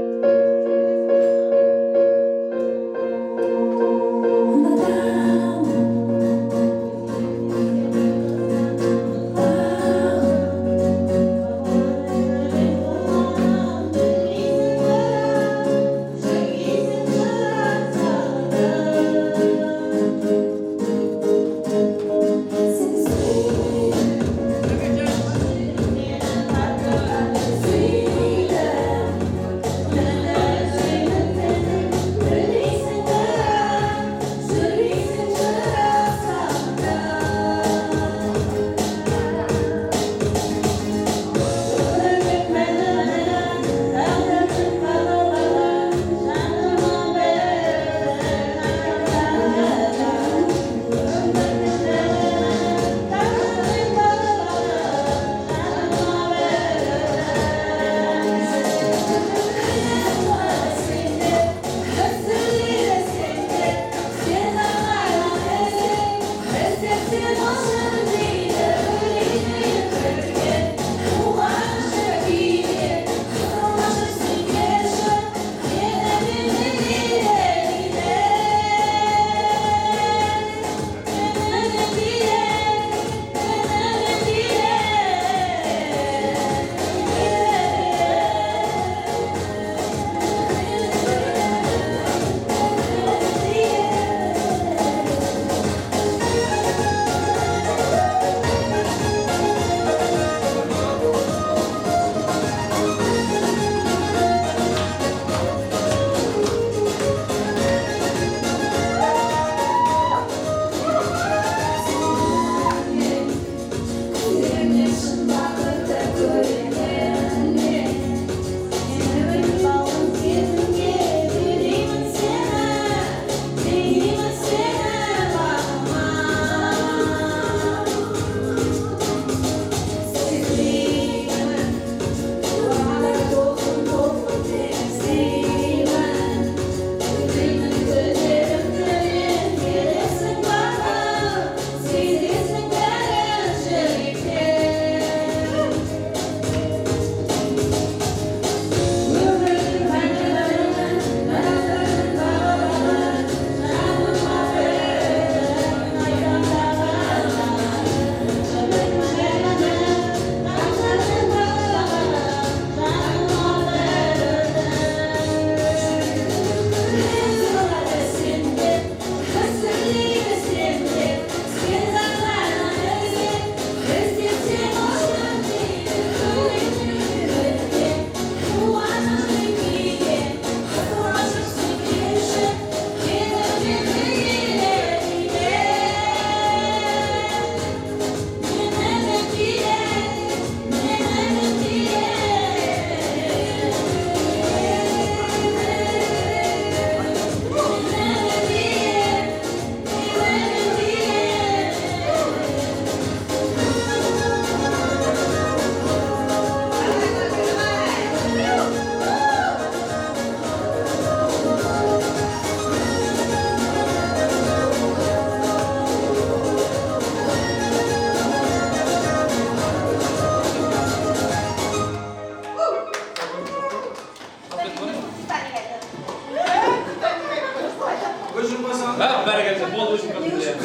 болды үшін қазір.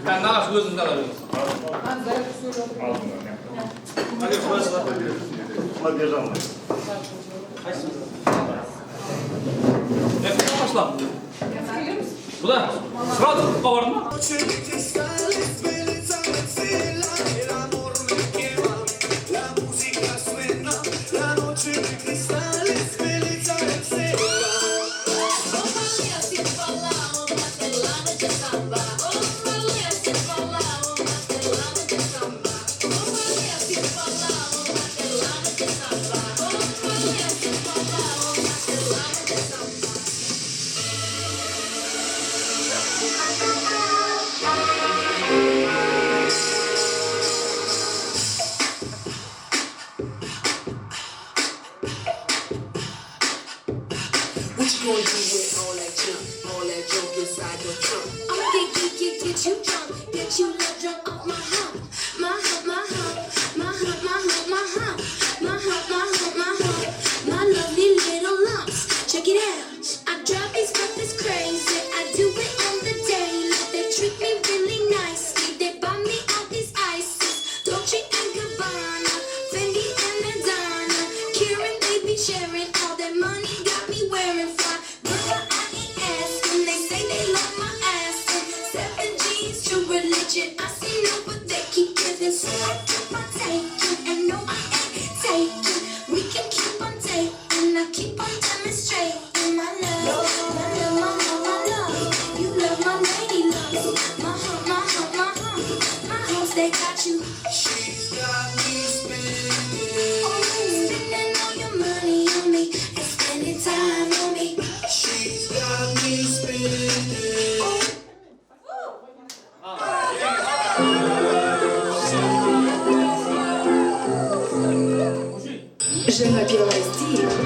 Нағаш өзіңіз ала беріңіз. Поддержал. Пошла. Куда? Сразу повар ма? Je m'appelle Steve.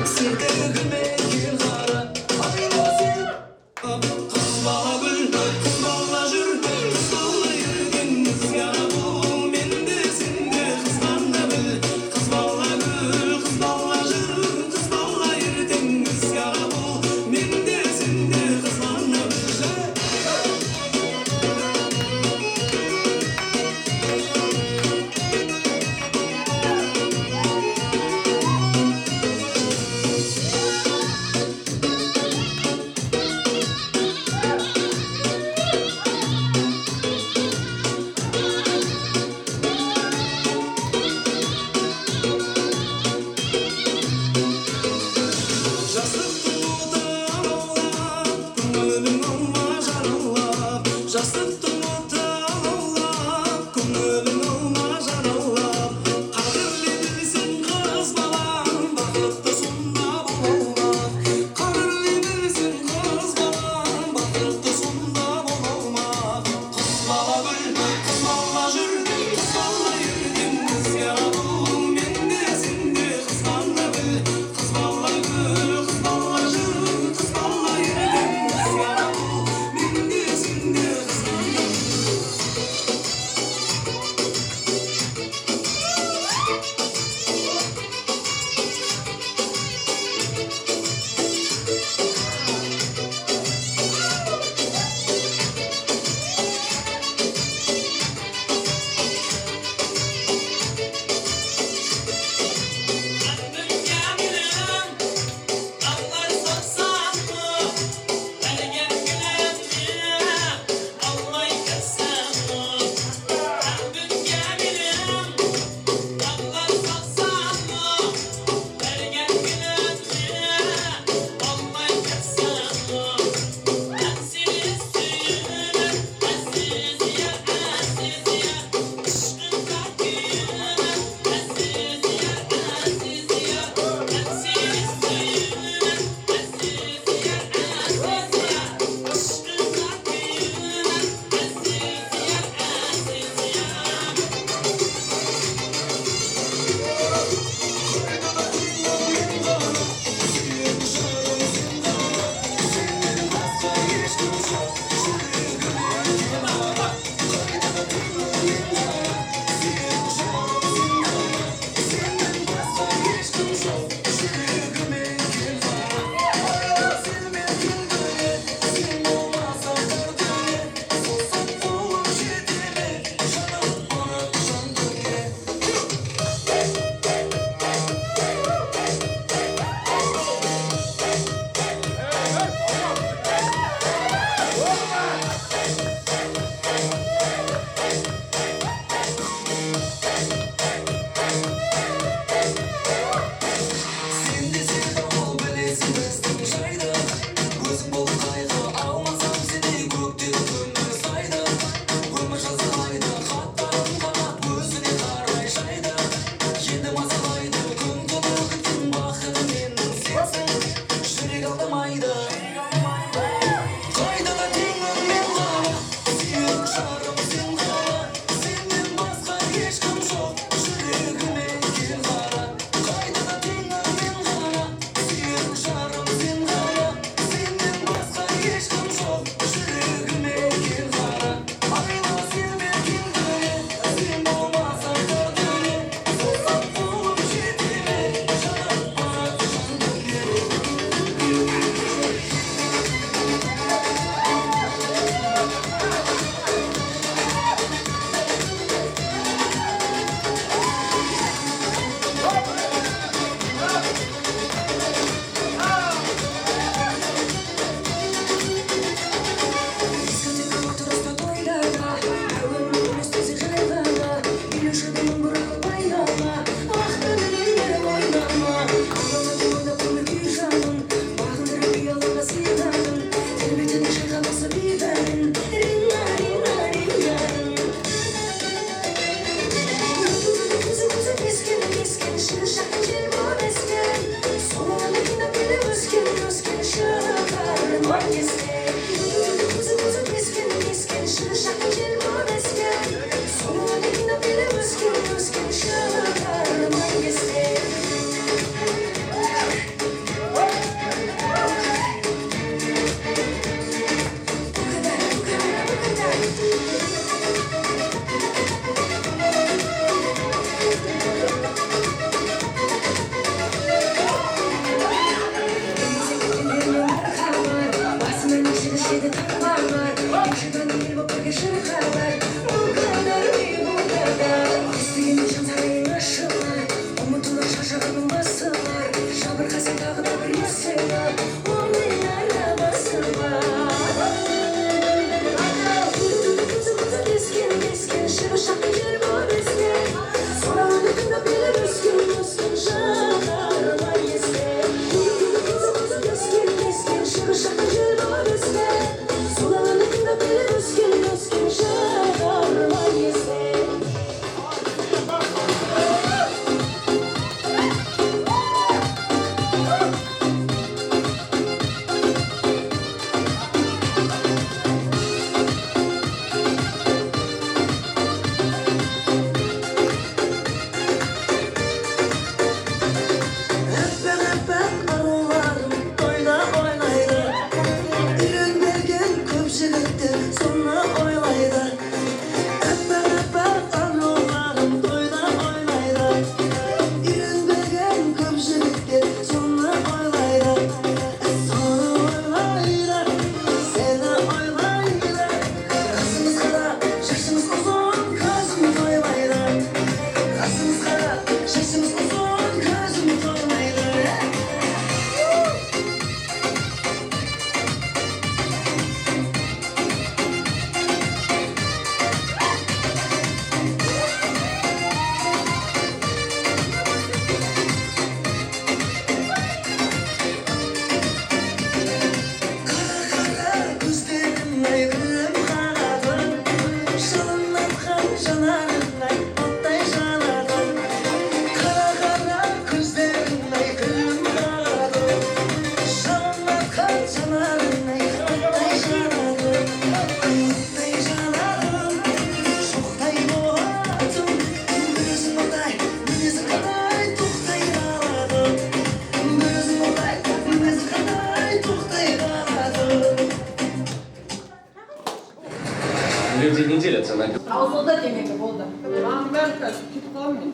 неделя цена. Аузында демейді болды. Маған бәрі қазір кетіп қаламын мен.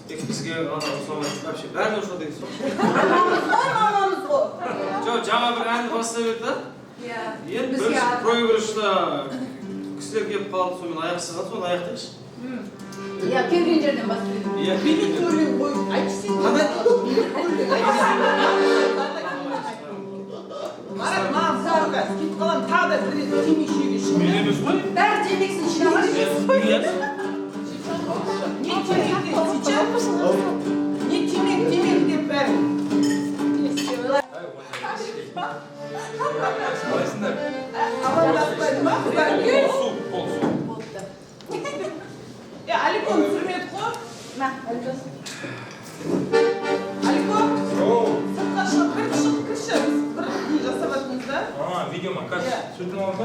Тек бізге вообще бәріне ұшады дейсіз ғой. Мамамыз ғой. Жоқ, жаңа бір әнді бастай берді да? Иә. Енді бір проигрышта кісілер келіп қалды, сонымен аяқ сызған, соны аяқтайықшы. Иә, келген жерден бастайды. Иә, келген жерден. Марат, маған Кавказ. Кетіп қалам тағы да бір рет темекі шегуге шығып. Мен емес қой. Бәрі темекісін жинаған. Не темек деп сейчас? Не темек деп бәрі. Қалайсыңдар? Амандаспайды ма қыздар? Пол су. Аликон сүрмеді қой. Алико, сыртқа шығып бір шығып кірші. Бір не жасап жатырмыз да. Видео ма? Как? Сүртін алып па?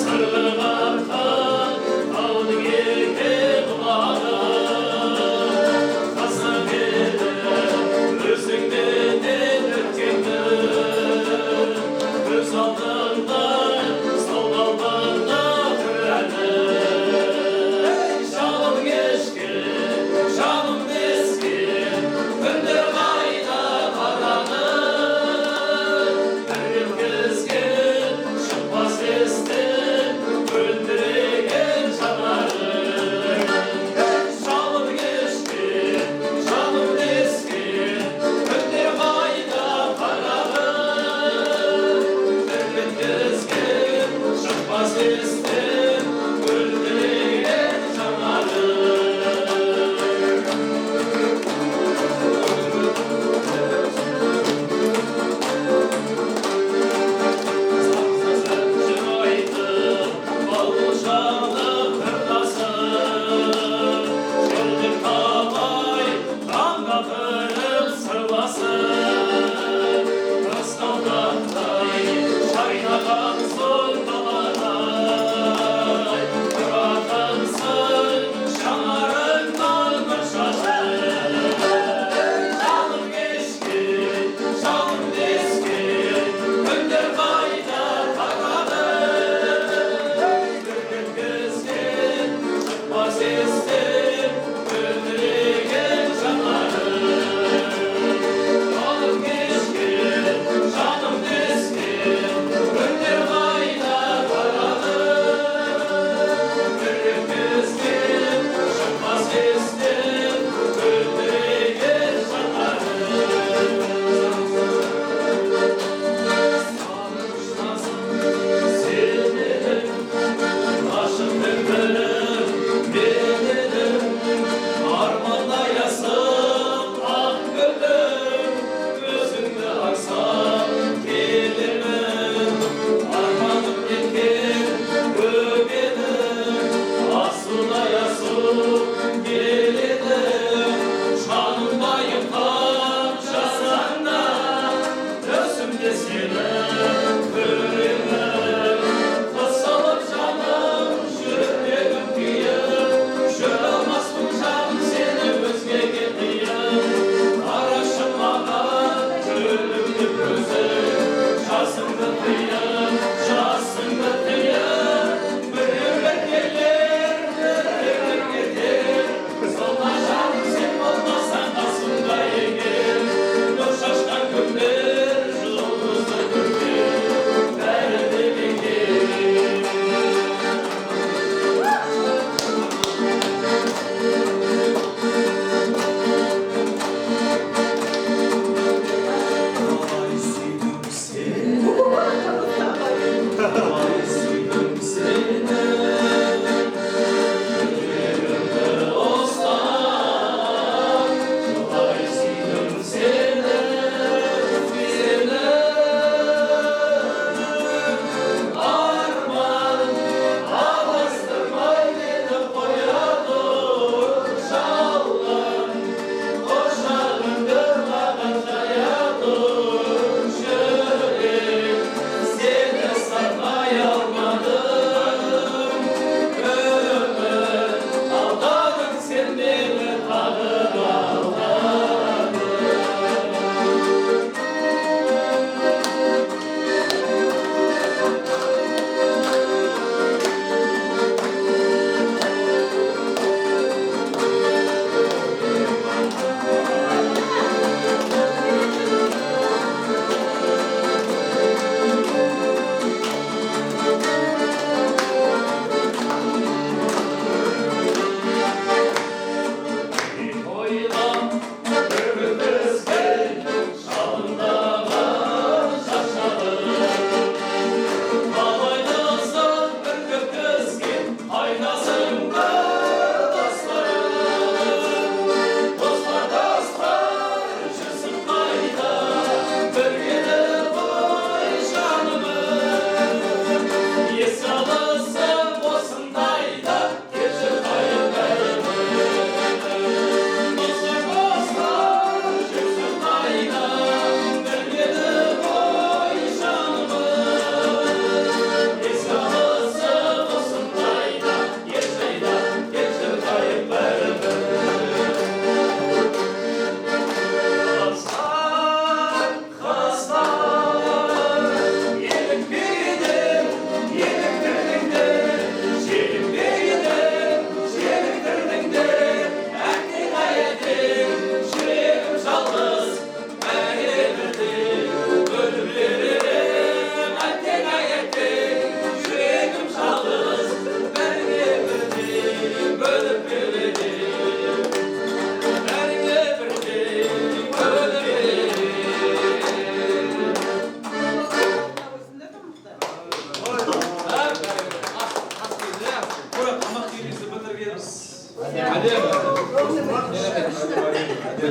Sarılı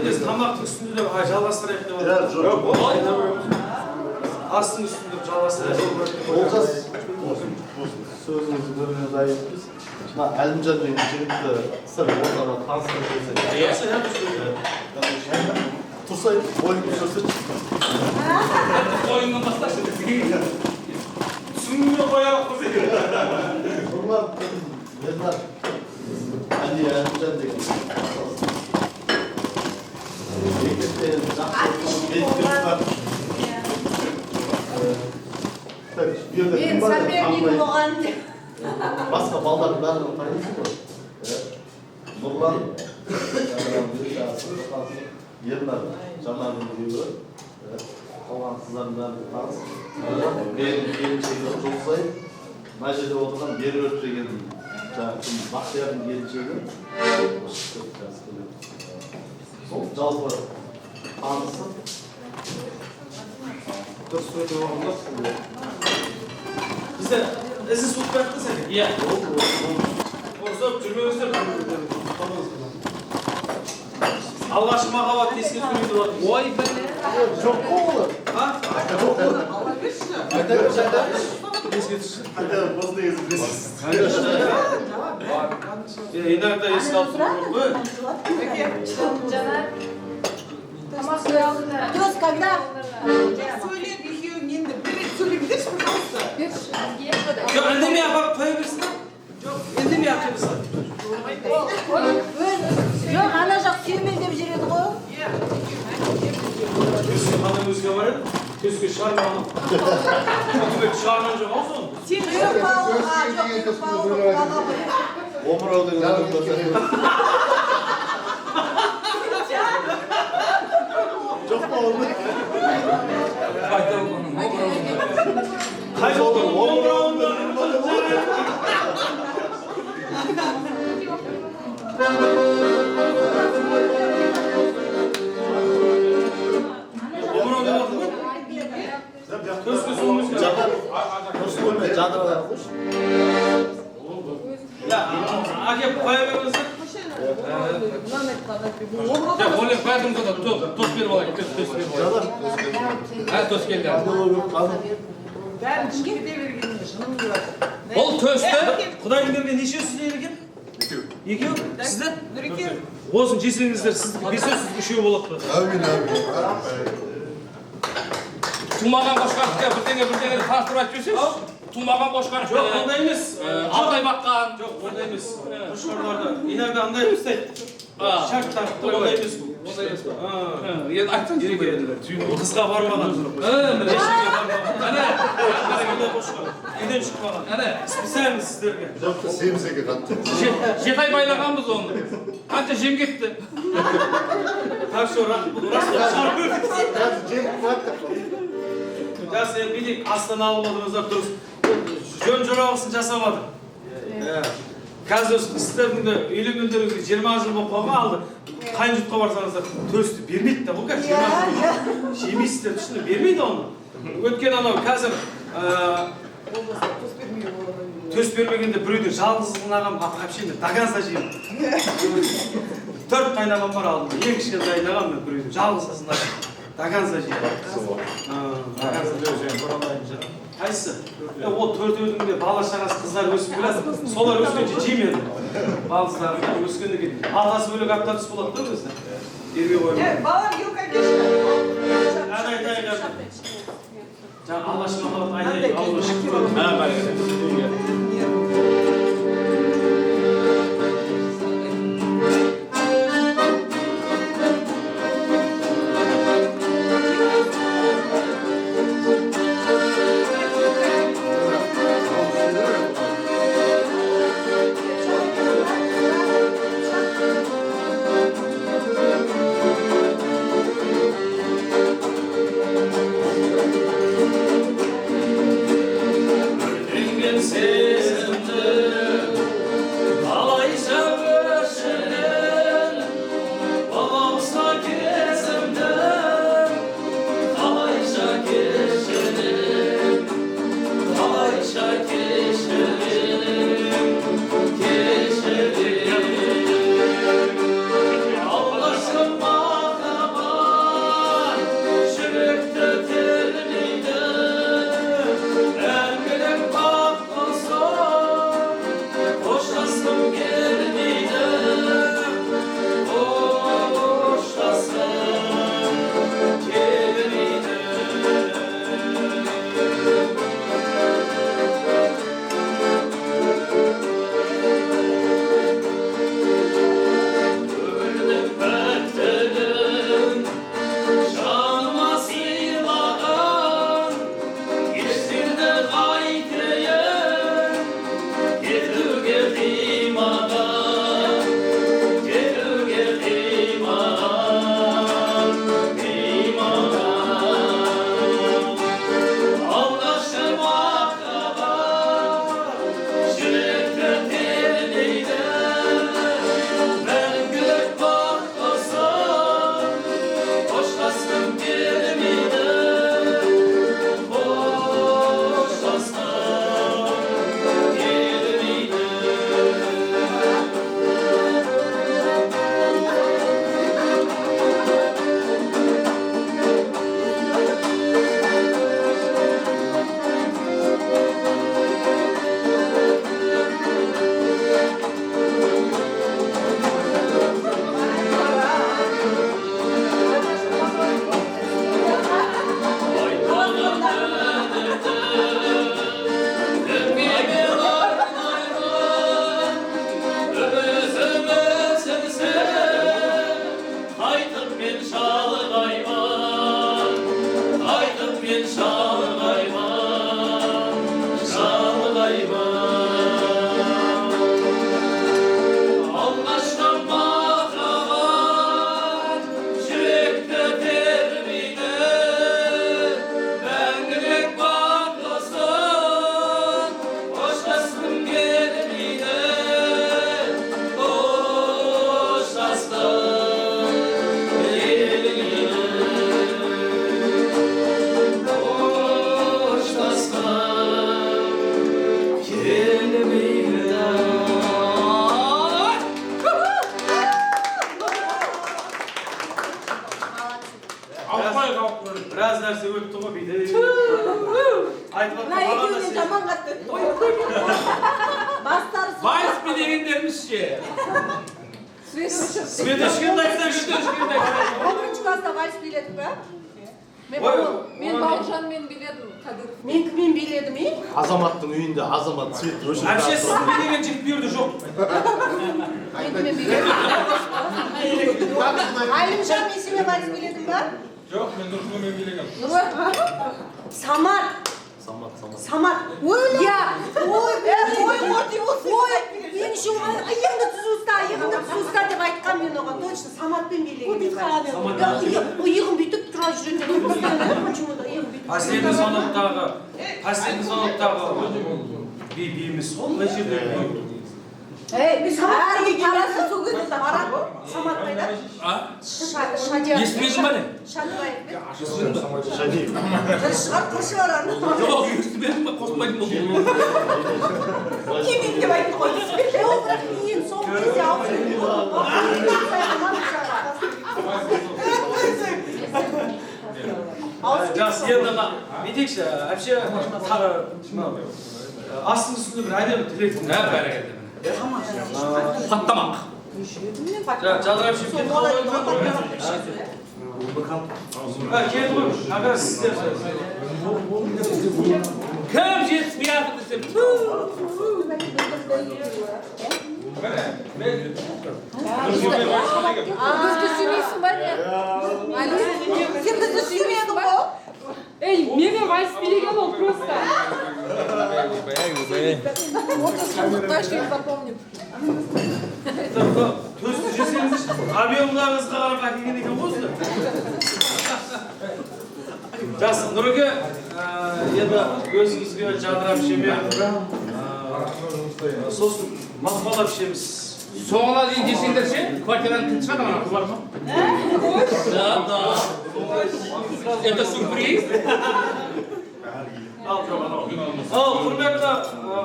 Biz tamақтың üstünde de жалғастырайық деп Ya жоқ. астың üstünde жалғастырайық. Олжас сөзіңізді бөлуіне дайынбыз. Мына Әлімжан деген жігітті сыр ортаға таныстырып берсек. Тұрсай, ойын көрсетші. Ойыннан басташы. Түсіңіне қояық біз. Нұрлан, Ернар, Әли Әлімжан деген. Мектептен жақсы Мен соперник болған. басқа балдардың бәрін танисың ғой. Нұрлан, Ернар, Жанардың күйеуі, қалған қыздардың бәрін таныс. Менің келіншегім Жолсай, мына жерде отырған Берберт деген Бақтиярдың келіншегі. Сол жалпы танысып, Дұрыс өте орынды. Бізде ізі суытпайды да сәке? Иә. Ұрсып жүрмеңіздер. Алғашқы махаббат еске түсірмейді болады. Ой, біле. жоқ қой. Алла берші. Айта берші. Еске түсірші. Хотя после известности. Иногда еске алып тұру ғой. Дос, когда? Сөйлеп екеуің енді бір рет сөйлеңдерші, пожалуйста. Жоқ, үндемей апарып қоя берсін. Жоқ, үндемей апарып берсін. Жоқ, ана жақ сүйемел деп жүреді ғой. Төске қандай өзге бар еді? Төске шығармаған. Төске шығарған жоқ ау соны. Сен Құйрық бауырға, жоқ, құйрық бауырға құлаға қояды. Омырау деген жоқ па оны? Қай жолдың омырауында? Омырау деп отыр ғой? Төске соның өзге. Жадырға қойшы. Әкеп қоя беріңіздер. Жоқ, олай бәрімізді де тос беріп алайық. Төс беріп алайық. Төс келді. бәрін жігіте бергенімді шыным деп жатыр. Ол төсті. Құдайың берген неше сіздер екен? Екеу? Сіздер? Нұреке. Болсын, жесеңіздер, сіздікі бесеу, сіздікі үшеу болады. Амин, амин. Тумаған қошқарышқа бірдеңе таныстырып айтып жүрсеңіз. Тумаған қошқарышқа. Жоқ, ондай емес. Алтай баққан. Жоқ, ондай емес. Қошқарларды иногда андай ұстайды. Шарт тартып, ондай емес бұл. Ондай емес па? Енді айтсаң Қызға бармаған. Ешкімге бармаған. Ондай қошқар. Үйден шықпаған. Специально сіздерге. Жоқ, семсеге қатты. Жетай байлағанбыз оны. Қанша жем кетті. Так что, жасы билік астана алып отырыңыздар дұрыс. Жөн жоралғысын жасамады. Қазір сіздердің де үйленгендеріңізге 20 жыл болып қалған алды. Қайын жұртқа барсаңыздар төсті бермейді да бұл қазір 20 жыл. Жемейсіздер, түсіне бермейді оны. Өткен анау қазір төс бермегенде біреудің жалғыз қылнаған вообще дагазда жеймін. 4 қайнаған бар алдым. Ең кішкентай қайнаған мен біреудің жалғыз қызына дагазда жеймін. Қайсысы? Ол төртеудің де бала шағасы қыздар өсіп келеді. Солар өскенше жеймеді. Балыстары өскенде кейін. Атасы бөлек аптатыс болады да өзі. Ерге қоймайды. Балам елка кешті. Жаңа алғашқы махаббат айтайық, алға шықпайды. Say айтып Мына екеуіне жаман қатты. Бастары Вальс би дегендерімізше. Светошкенді айтса Светошкенді. 10-шы класста вальс биледік па? Мен Бауыржанмен биледім, Кадыров. Мен кіммен биледім, Азаматтың үйінде азамат свет өшіріп Әпше сіздің билеген жігіт бұйырды жоқ. Мен кіммен биледім? Айымжан, мен сенімен вальс биледім ба? Жоқ, мен Нұрсұлумен билегем. Самат. Самат. Ой, мен еще иығыңды түзуста деп айтқан мен оған. Точно, Саматпен билеген. Иығым бүйтіп тұра жүретін. Почему-то иығым бүйтіп. Последний звоноктағы бейбейміз сол мына жерде. Саматқа қарасы сол кезде Марат Самат қайда? Естімедің ба не? Шадыбаев пе? Шадиев. Шығар қыршы бар ана. Жоқ, естімедің ба? Қосылмайтын болды. Кемен деп айтты ғой. Ол бірақ мен сол кезде алып Жақсы, енді бетекші, әпше тағы астың үстінде бір әдемі тілектің. Бәрекелді. Паттамақ. Жадыр әпше кетіп қалды. Келді ғой, аға сіздер. Кім жетіспей жатыр десем. Бізді сүймейсің ба не? Сен бізді сүймедің ғой? Ей, менен вальс билеген ол просто. Точно запомним. Төсті жесеңіз, объемдағы қызға қарап әкелген екен ғой осыны. Жақсы, Нұреке, енді өзіңізге Жадыр әпшеме, сосын Мақпал әпшеміз. Соңына дейін жесеңдерше, квартираның кілті шығады ма? Бар ма? Да. Это сюрприз.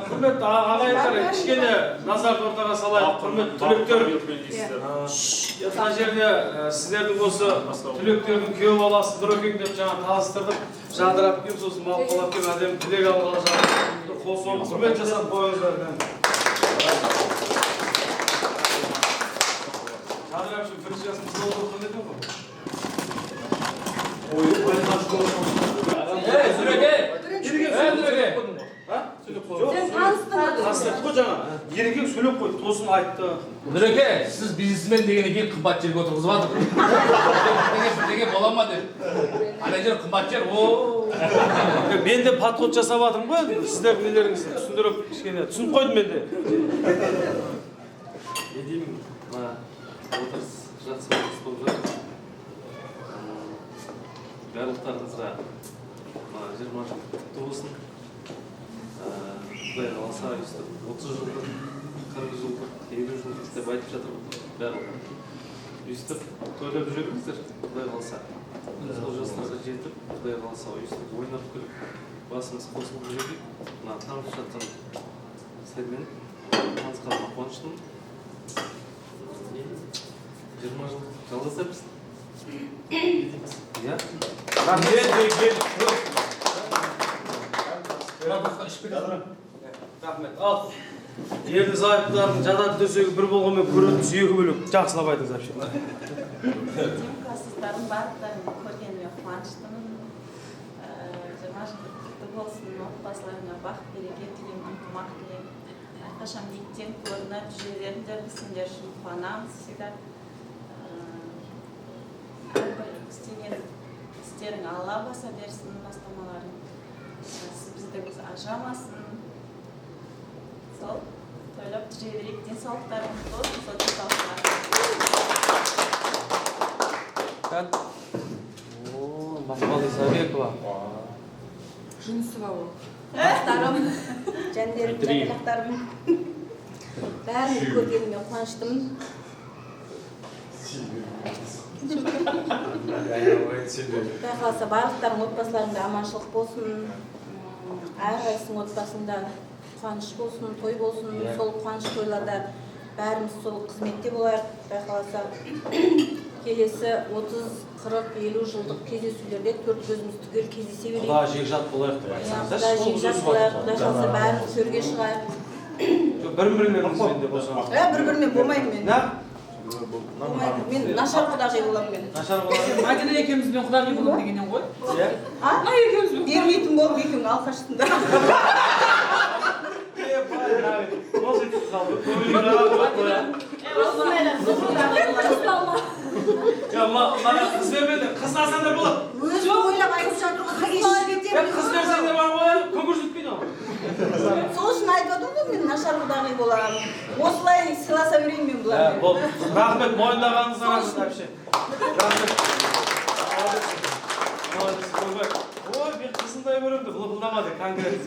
Құрметті ағайындар, кішкене назарды ортаға салайық. Құрметті түлектер. Мына жерде сіздердің осы түлектердің күйеу баласы Нұрекең деп жаңа таныстырдық. Жадыр әпкем, сосын Мақпал әпкем әдемі тілек алғалы жатыр. Қосылып құрмет жасап қойыңыздар. Жадыр әпшем бірінші жасымызда отырған екен ғой. Нұреке! Сен таныстың ғой жаңа. Ерекең сөйлеп қойды, тосын айтты. Нұреке, сіз бизнесмен дегеннен кейін қымбат жерге отырғызып жатыр. Бірдеңе бола ма деп. Ана жер қымбат жер, Мен де подход жасап жатырмын ғой, сіздердің нелеріңізді түсіндіріп кішкене түсініп қойдым мен де. Не деймін, мына отырыс жақсы отырыс болып жатыр. Барлықтарыңызға 20 жыл құтты болсын. Құдай қаласа, 30 жылдық, 40 жылдық, 50 жылдық деп айтып жатыр барлығы. Өйстіп тойлап жүріңіздер, Құдай қаласа. Сол жастарға жетіп, Құдай қаласа, өйстіп ойнап күліп, басымыз қосылып жүрейік. Мына танып жатқан сіздермен танысқаныма қуаныштымын. 20 жыл жалғаса берсін. Иә? Рахмет. Ал. Ерлі зайыптылардың жадат төсегі бір болғанмен көретін сүйегі бөлек. Жақсылап айтыңыз әпше. Демокасыздардың барлықтарын көргеніме қуаныштымын. 20 жыл құтты болсын, отбасыларына бақ береке тілеймін, ынтымақ тілеймін. Әрқашан биіктен көрініп жүрулеріңдер, сендер үшін қуанамыз всегда. Әрбір істеген істерің Алла баса берсін, бастамаларың. Бізді ажырамасын. Сол, тойлап жүре берейік, денсаулықтарыңыз болсын, сол денсаулықтарыңыз. Мақпал Исабекова. Жынысова ол. Бастарым, жәндерім, жәнелақтарым. Бәрін көргеніме қуаныштымын. Құдай қаласа барлықтарың отбасыларыңда аманшылық болсын. Әрқайсының отбасында қуаныш болсын, той болсын. Сол қуаныш тойларда бәріміз сол қызметте болайық. Құдай қаласа келесі 30-40-50 жылдық кездесулерде төрт көзіміз түгел кездесе берейік. Құда жекжат болайық деп айтсаңыздаршы. Құда жекжат болайық, Құда қаласа бәріміз төрге шығайық. Бір-біріңізбен де болсаңыз. Бір-бірмен болмаймын мен. На? Болмаймын. Мен нашар құдағи боламын мен. Нашар болайық. Мәдина екеумізбен құдағи боламын дегеннен ғой. Иә? Екеумізбен. Бермейтін болып екеуің алқаштыңдар. Ол жетіп қалды. Қыз бермеді, қыз алсаңдар болады. Өзі ойлап айтып жатыр ғой. Қыз берсеңдер бар ғой, конкурс өтпейді ғой. Сол үшін айтып отырмын ғой мен нашар құдағи боламын. Осылай сыйласа берейін мен бұлармен. Болды. Рахмет, мойындағаныңызға рахмет әпше. Рахмет. Молодец, ойбай. Ой, мен қызындай көремді, бұлдамады, конкрет.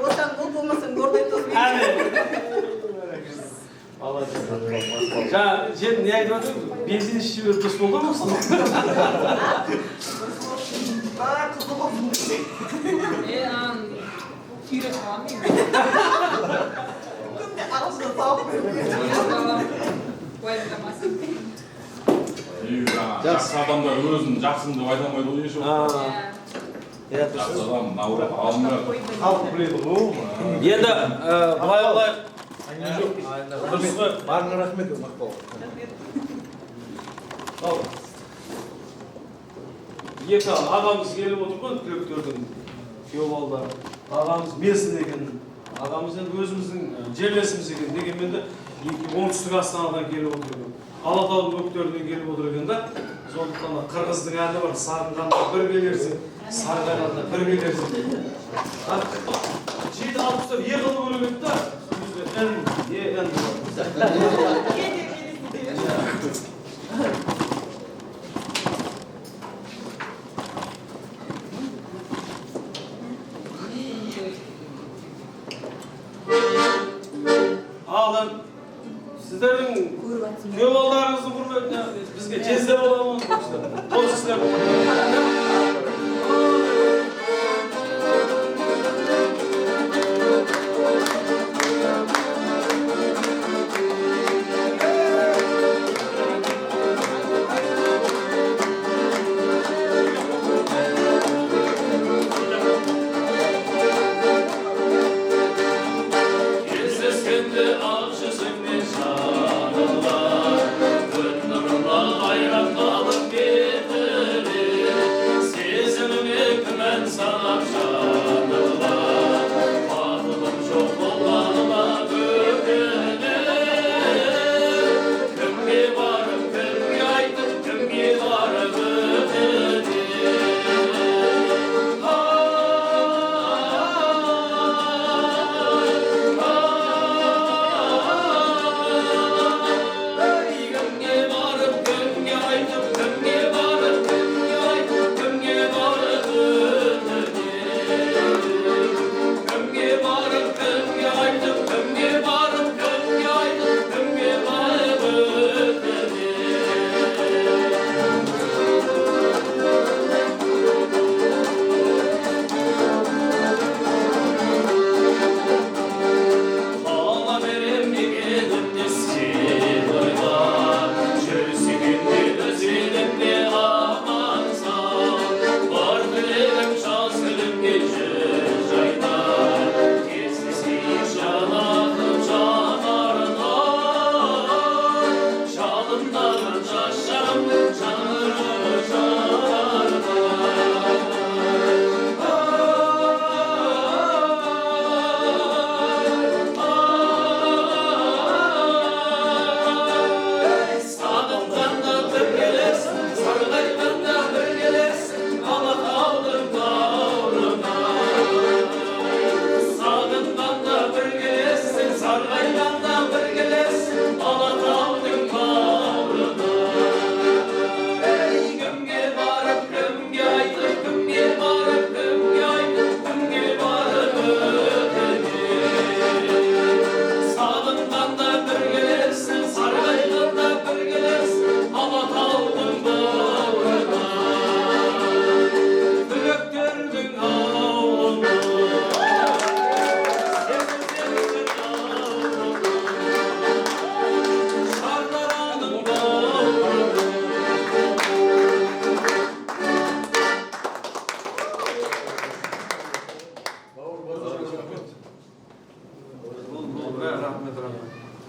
Болсаң бұл, болмасаң гордай тозбейді. Молодец. Жаңа, жен не айтып жатыр? Бензин ішіп өріп дұрыс болды ма осыны? Түйрек қалам мен. Арасында тауып бермейді. Уайымдамасын. Жақсы адамдар өзін жақсым деп айта алмайды ғой ешқашан. Иә, Жақсы адам, наурыз, алындар. Халық біледі ғой. енді былай олайық. Дұрыс қой. Барыңа рахмет Мақпал. Ал. Екі ағамыз келіп отыр ғой, түлектердің күйеу балдары. Ағамыз Месін екен, ағамыз енді өзіміздің жерлесіміз екен. Дегенмен де оңтүстік Астанадан келіп отыр екен. Алатаудың бөктерінен келіп отыр екен да. Сондықтан да қырғыздың әні бар, сағынғанда бір келерсің, сарғайғанда бір келерсің. Жеті алпыстар еқылы көріп еді да. Ән. Ал сіздердің күйеу балдарыңыздың құрметіне бізге жезде боламыз. Ол сіздер.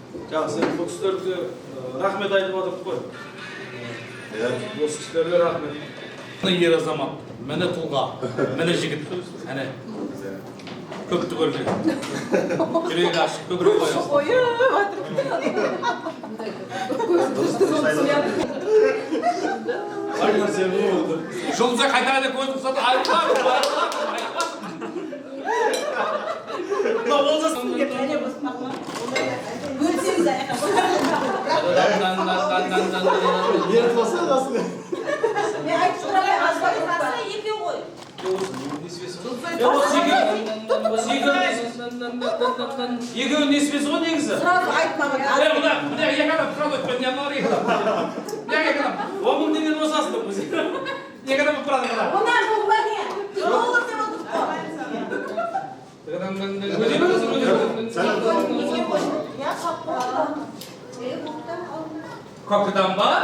Жақсы, бұл кісілерге рахмет айтып отырып қой. Осы кісілерге рахмет. Міне ер азамат, міне тұлға, міне жігіт. Әне, көпті көрген. Жүрегі ашық, көбірек қоясың. Жолымызға қайтаға деп көзді құсады, айтпады. Екеуінің несібесі ғой негізі? Сразу айтмаған. Міне екі адам сразу өтпеді, не бар екі адам. Не екі адам. 10 мың деген осасың деп біз. Екі адам ұпырады қада. Ona жолға не? Жолға деп отырып Kokudan var.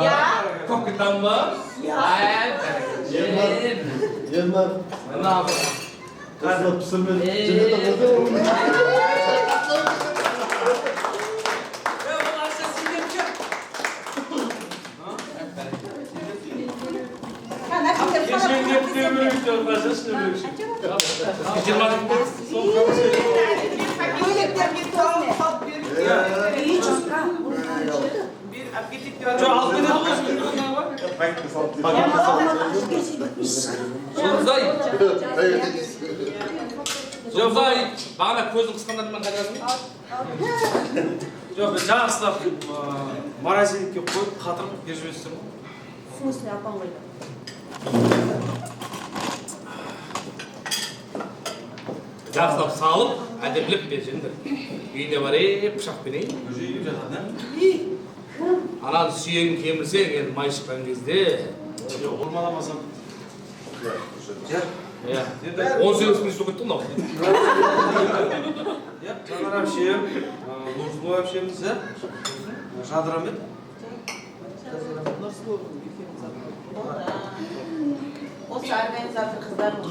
Ya. Kokudan var. Ya. Ернар, Ne yapalım? қазір пісірмен жігіті болды. Жолдай, бағана көзін қысқандармен қайдасың? Жоқ, жақсылап морозильникке қойып қатырып беріп жібересіздер ме? В смысле, апам қойды? Жақсылап салып, әдемілеп берсеңдер. Үйіне барып, пышақ берейін. Уже үйіп жатады, Ананы сүйегін кемірсең, енді май шыққан кезде. ормаламасам. Иә. 18 минут өтті мынау. Жанар әпшем, Нұрсұлу әпшеміз, Жадырахмет. Осы организатор қыздарымыз.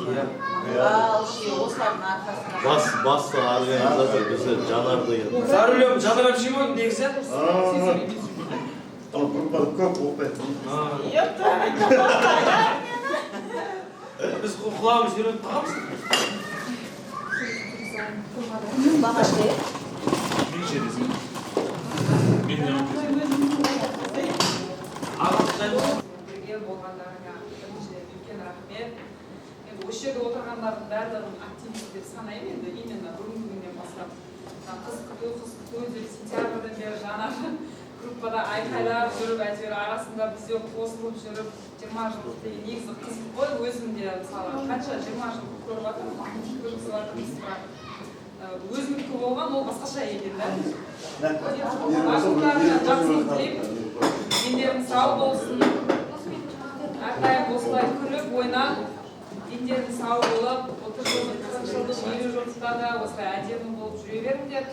Осылардың арқасында. Басты организатор бізде Жанарды еді. Зарулем Жадыр әпшем ғой негізі. Группада көп оқпайды. Біз құлағымыз үйреніп қаламыз. Бағашты. Бірге болғандарыңа біріншіден үлкен рахмет. Енді осы жерде отырғандардың барлығын активист деп санаймын, енді именно бүгінгі күннен бастап. Қыз күту деп сентябрьден бері жаңағы группада айқайлап жүріп, әйтеуір арасында бізде қосылып жүріп, 20 жыл деген негізі қызық қой, өзім де мысалы қанша 20 жыл көріп жатырмын, көргізіп жатырмыз, бірақ өзімдікі болған ол басқаша екен да. Ақылдарына жақсылық тілеймін, дендерің сау болсын, әрдайым осылай күліп, ойнап, дендерің сау болып, 30 жылдық, 40 жылдық, 50 жылдықта да осылай әдемі болып жүре беріңдер.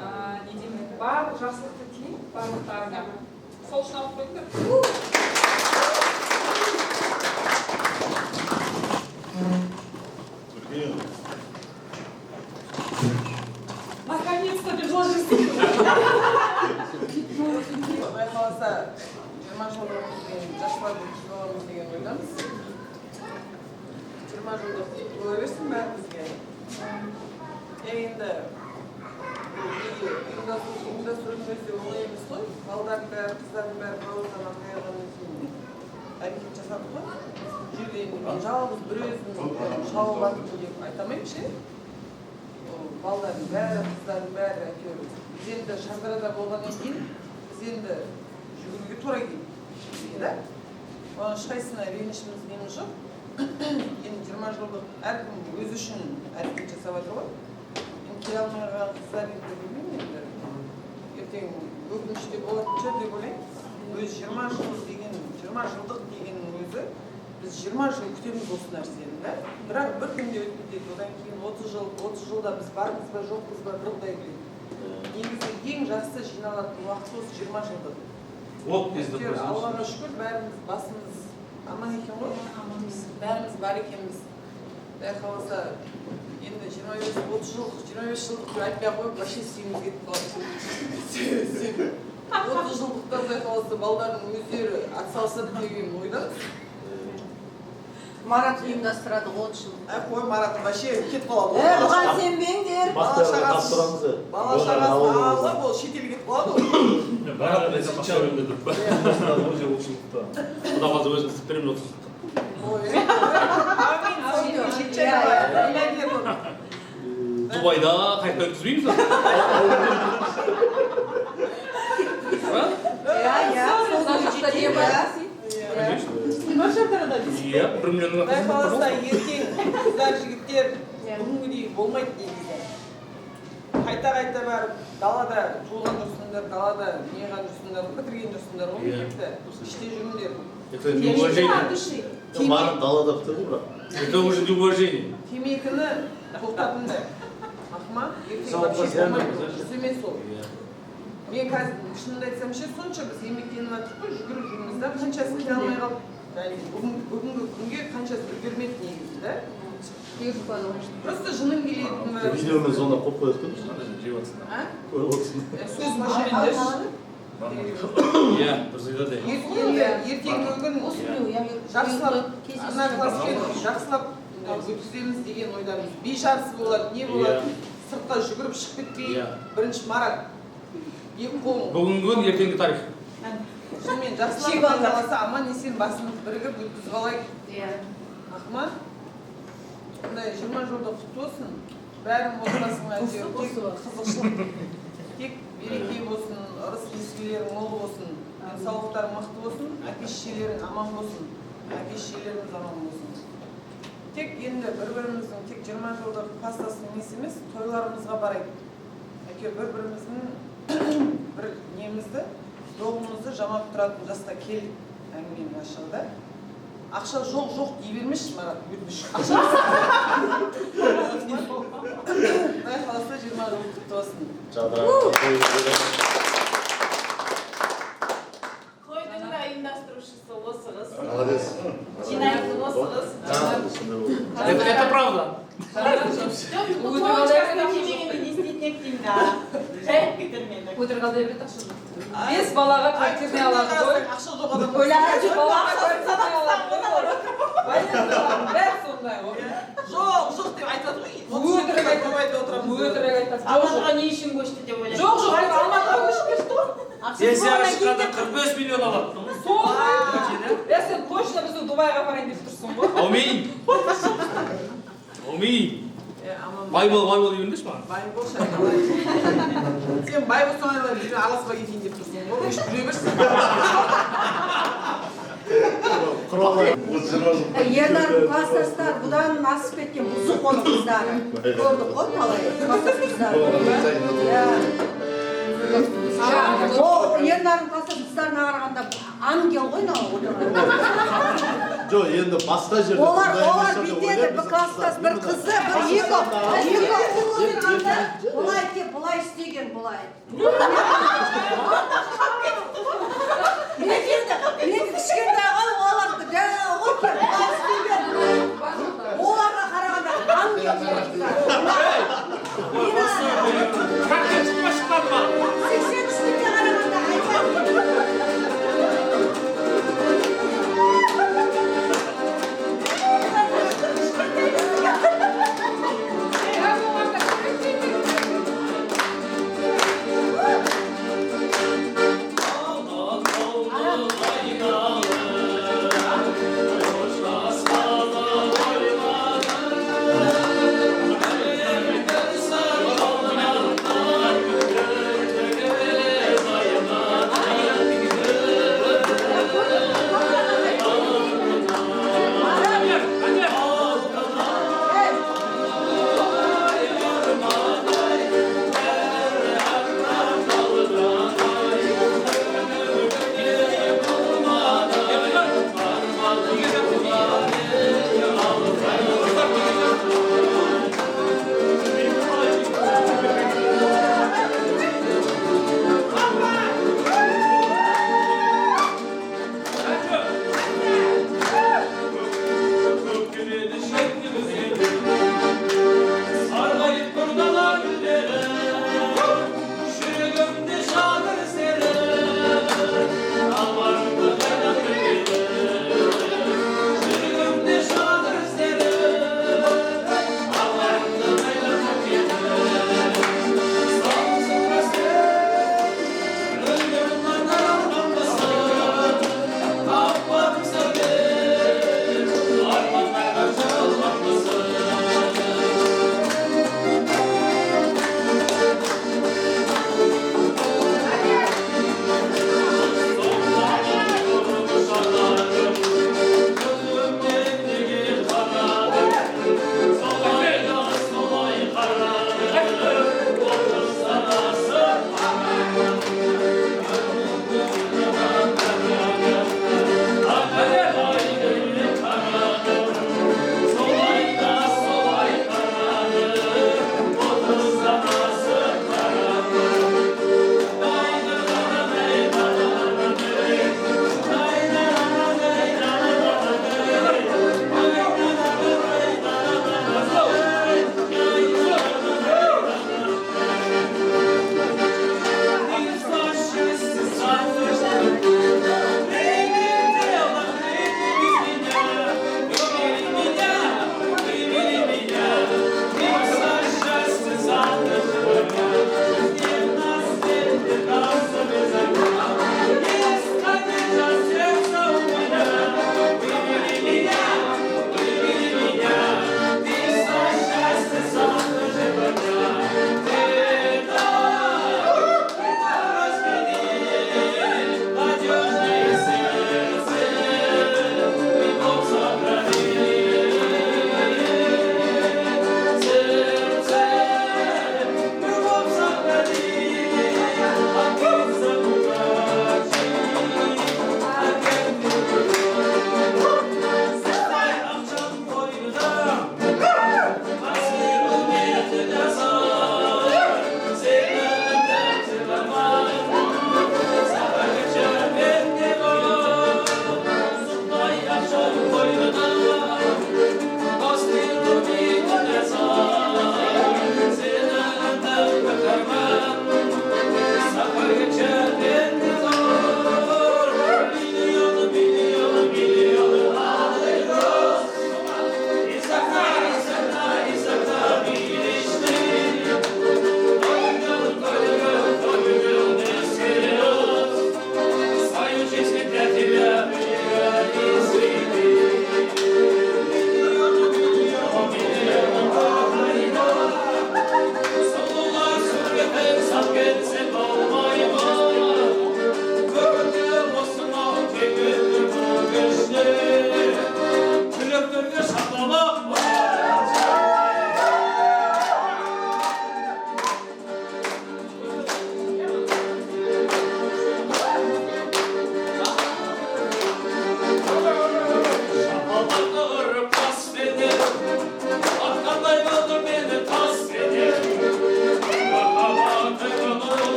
Не деймін, барлық жақсылықты тілеймін, барлықтарыңа. Сол үшін алып қойыңдар. Наконец-то деп жылжырсың. Құдай қаласа 20 жылдық жастарды күтіп деген ойдамыз. 20 жылдық бола берсін бәрімізге. Енді ұйымдастырудың өзі оңай емес қой. Балдардың бәрі, қыздардың бәрі бауырдан қайырғаннан кейін әрекет жасадық қой. Жерде мен жалғыз бір өзім шауып аттым деп айтамаймын ше. Балдардың бәрі, қыздардың бәрі әйтеуір. Біз енді Шардарада болғаннан кейін біз енді жүгіруге тура келді. Да? Оның ешқайсысына ренішіміз неміз жоқ. Енді 20 жылдық әркім өзі үшін әрекет жасап жатыр ғой. Енді келе алмай қалған қыздар енді білмеймін енді. Ертең өкініште болатын шығар деп ойлаймын. Өзі 20 жылдық дегеннің өзі біз 20 жыл күтеміз осы нәрсені, да? Бірақ бір күнде өтіп кетеді. Одан кейін 30 жылда біз бармыз ба, жоқпыз ба, Құдай біледі. Негізі ең жақсы жиналатын уақыт осы 20 жылдық. Аллаға шүкір, бәріміз басымыз аман екен ғой. Бәріміз бар екенбіз. Құдай қаласа енді 25-30 жыл 25 жылдық деп айтпай ақ қойып вообще сүйіміз кетіп қалады. 30 жылдықта құдай қаласа балдардың өздері атсалысады деген ойдамыз. Марат ұйымдастырады 30 жыл. Қой Марат вообще кетіп қалады. Бұған сенбеңдер. Бала шағасын алып ол шетелге кетіп қалады ғой. Құда қаласа өзіңіз істеп беремін 30 жылдықта. Дубайда қайтпай өткізбейміз ба? Иә, 1 миллионның Құдай қаласа ертең қыздар жігіттер бүгінгідей болмайды негізі. Қайта барып далада жолған жүрсіңдер, далада неған жүрсіңдер, бітірген жүрсіңдер ғой мектепті. Іште жүріңдер. Марат далада бітірді бірақ. Это уже неуважение. Темекіні тоқтатыңдар. Ақма, ертең вообще болмайды. Дұрыс емес ол. Мен қазір шынымды айтсам ше, сонша біз еңбектеніп жатырмыз ғой, жүгіріп жүрміз да, қаншасын келе алмай қалып. Бүгінгі күнге қаншасы үлгермеді негізі да. Просто жының келетін бәрі. Видеомен зона қойып қояды екен. Көріп отырсың. Сөз машинадеш. Иә, дұрыс айтады. Ертеңгі күн жақсылап, ана класспен жақсылап өткіземіз деген ойдамыз. Би жарысы болады, не болады, сыртқа жүгіріп шығып кетпей, бірінші Марат. Бүгінгі күн, ертеңгі тарих. Шынымен жақсылап қаласа аман есен басымыз бірігіп өткізіп алайық. Ақма, 20 жылда құтты болсын. Бәрің отбасыңа тек қызықшылық, тек береке болсын, ырыс ескілерің мол болсын, денсаулықтар мықты болсын, әке-шешелерің аман болсын, әке-шешелеріміз аман болсын. Тек енді бір-біріміздің тек 20 жылдық пастасын емес, тойларымызға барайық. Бір-біріміздің бір немізді, доғымызды жамап тұратын жаста келдік әңгіменің ашығында. Ақша жоқ дей бермеші, Марат, өтініш. Ақша Құдай қаласа 20 жыл құтты болсын. Тойдың да ұйымдастырушысы осығыз. Жинайтын осығыз. Это правда. Өтірік алдай береді ақша жоқ. 5 балаға квартирный алады ғой. Ақша жоқ адам. Бәрі сондай ғой. Жоқ деп айтады ғой. Өтірік айтады. Алматыға не үшін көшті деп ойлайды. Жоқ, Алматыға көшіп кетті ғой. Пенсияға шыққанда 45 миллион алады. Сол ғой. Сен точно бізді Дубайға апарайын деп тұрсың ғой. Аумейін. Бай бол дейміндеші маған? Бай бол шайқалай. Сен бай болсаң айлар жүрген араласпай кетейін деп тұрсың ғой. Үш жүре берсің. Ерлердің класстастар бұдан асып кеткен бұзық қол қыздары. Көрдік қой қалай класстас қыздары. Ерлердің класстас қыздарына қарағанда ангел ғой мынау отырған. Жоқ, енді басқа жерде Олар бүйтеді, бір класстас бір қызы, бір екі отырғанда бұлай деп бұлай істеген бұлай. Мен кішкентай ғой оларды жаңағы ғой бұлай істеген. Оларға қарағанда ангел қыздар. Қаққан шықпа шықпады ма? 83-ке қарағанда айтады.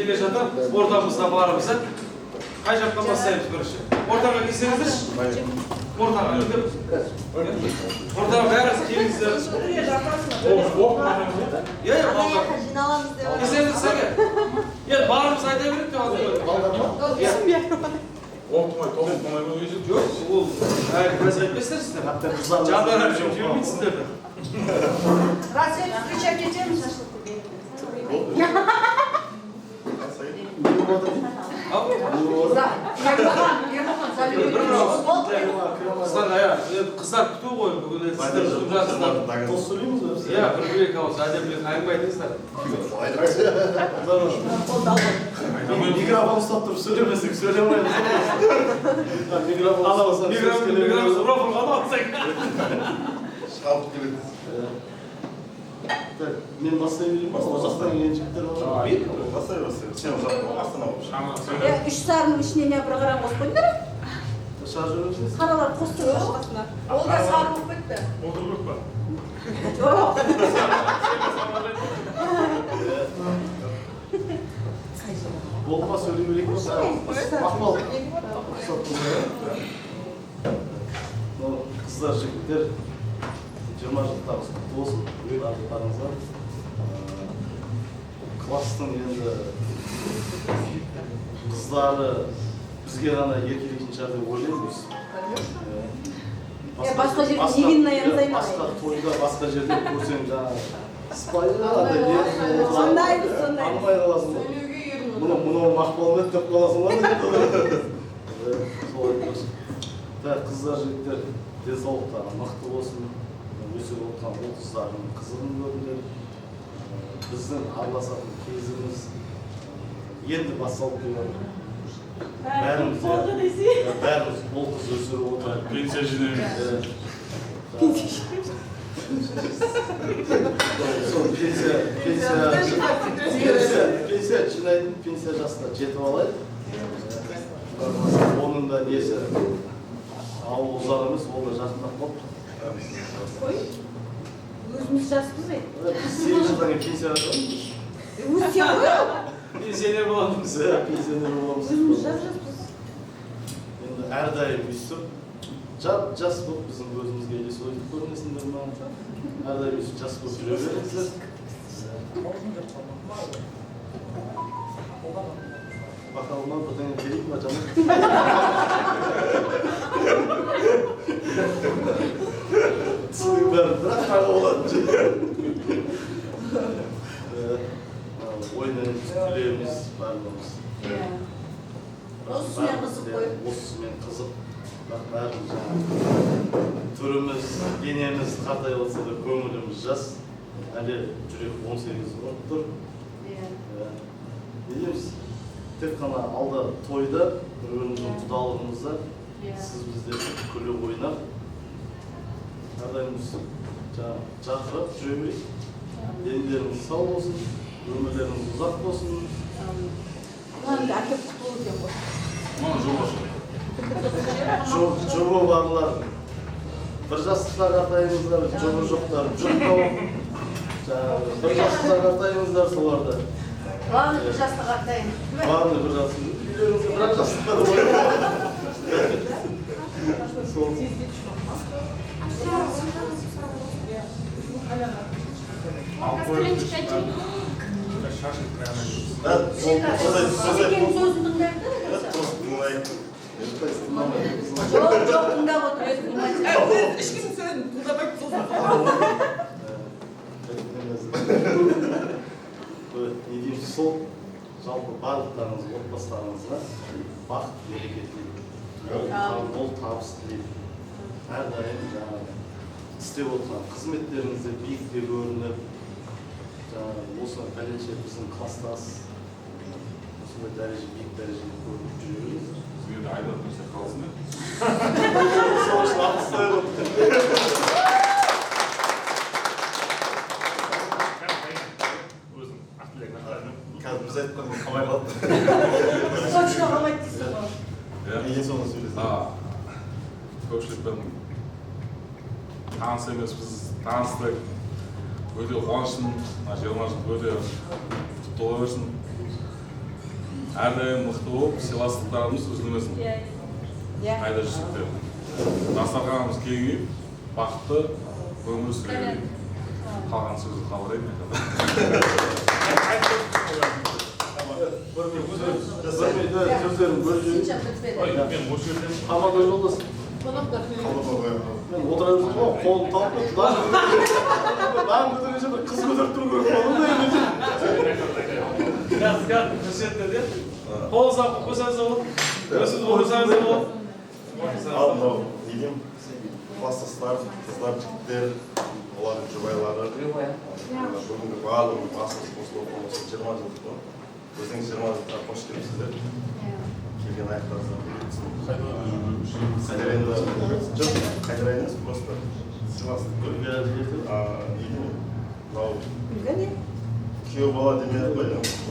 келе жатыр, ортамызда барымызды қай жақтан бастаймыз бірінші? Ортаға келсеңіздерші. Ортаға өтіп. Ортаға бәріңіз келіңіздер. Келсеңіздер сәке. Енді барымыз айта береді деп алдым. Оқымай, тоғылмай өзі жоқ. Ол әлі біраз айтпайсыздар сіздер. Жандарым жүрмейсіздер. Разве встречать кетеміз шашлықты қыздар күту ғой бүгін сіздер күтіп жатсыздар. Дос сөйлейміз бе? Иә, бір-бір ауыз әдемілік әңгіме айтыңыздар. Микрофон ұстап тұрып сөйлемесек сөйлемейміз. Микрофон қалмасаң. Шалып келеді. Мен бастай берейін ба? Жастан келген жігіттер бар. Бастай бастай. Сен астана болып шаң. үш сарының ішіне не бір қарам қосып қойыңдар. Шаржы өресіз. Қаралар қосты ортасына. Ол да сары болып кетті. отырып па? Жоқ. Болма сөйлей берейік па? Мақпал. Қыздар, жігіттер, 20 жылдықтарыңыз құтты болсын. Барлықтарыңызға. Класстың енді қыздары бізге ғана еркелейтін шығар деп ойлаймыз. Басқа жерде невинная аңсаймын. Басқа тойда, басқа жерде көрсең жаңағы сыпайы сондаймыз. танымай қаласың ғой. Мынау Мақпал ма деп қаласың ғой. Солай дұрыс. Қыздар, жігіттер, денсаулықтары мықты болсын. Өсіп отырған ол қыздардың қызығын көріңдер. Біздің араласатын кезіміз енді басталып келеді. Бәріміз ол қыз өсіріп отырады. Пенсия жинаймыз. Пенсия жинайтын, пенсия жасына жетіп алайық. Оның да несі ауыл ұзақ емес, ол да жақындап қалды. Өзіміз жаспыз бе? 8 жылдан кейін пенсияға шығамыз. Өсте ғой? Пенсионер боламыз. Пенсионер боламыз. Өзіміз жас-жаспыз. Енді әрдайым өйстіп, жас болып біздің өзімізге елес ойдық көрінесіңдер ма? Әрдайым өйстіп жас болып жүре беріңіздер. Бақалыма бірдеңе берейік ма жаным? Түсінің бәрі бірақ тағы болады. Ойнаймыз, күлеміз, барлығымыз. Осымен қызық қой. Осымен қызық. Бәріміз жаңағы түріміз, денеміз қартайып отырса да көңіліміз жас. Әлі жүрек 18 болып тұр. Не дейміз? Тек қана алда тойда, бір-біріміздің құдалығымызда сіз бізде күліп ойнап, әрдайымыз жақырып жүре берейік. Денелеріңіз сау болсын, өмірлеріңіз ұзақ болсын. Мынаны әкеп құтылу екен ғой. Жұбы барлар, бір жастықта қартайыңыздар, жұбы жоқтар, жұп тауып. Бір жастықта қартайыңыздар соларды. Главный бір жаста қартайын. Главный бір жастықта. Үйлеріңізде бірақ жастықта да болады. Шекенің сөзін тыңдайық та? Жоқ, тыңдап отыр, өзі тыңдайды. Ешкімнің сөзін тыңдамайды сосын. Не дейміз, сол жалпы барлықтарыңыз, отбасыларыңызға бақыт, береке тілеймін. Мол табыс тілеймін. Әрдайым жаңағы істеп отырған қызметтеріңізде биікте көрініп, осы пәленше біздің класстас, осындай дәреже, биік дәрежеде көрініп жүрегіз. Сізге де айдап нәрсе қалсын. Сол үшін алғыстай ғой. Қазір біз айтқаннан қалмай қалды. Точно қалмайды дейсің ғой. Неге соны сөйлесің? Көпшілікпен таныс емеспіз, таныстық. Өте қуаныштымын, 20 жыл өте құтты бола берсін. Әрдайым мықты болып, сыйластықтарымыз үзілмесін. Қайда жүрсек те. Дастарханымыз кеңейіп, бақытты өмір сүре берейік. Қалған сөзді қалдырайын. Сөздерім бөліп Мен осы жерден Қамада жолдас. Мен отыра жүрмін ғой, қолым тауып кетті. Бағым көтерген жерде қыз көтеріп тұру керек болдым да енді. Қазір көрсетті де. Қол ұзақ қойсаңыз да болады. Өсіп қойсаңыз да болады. Ал мынау не деймін? Класстастар, қыздар, жігіттер, олардың жұбайлары. Бүгінгі барлығы басымыз қосылып отырған осы 20 жылдық қой. Біздің 20 жылдыққа қош келіпсіздер. Келген аяқтарыңызға берілсін. Қайдар емес, просто сыйластық көр. Мынау күйеу бала демей-ақ қой,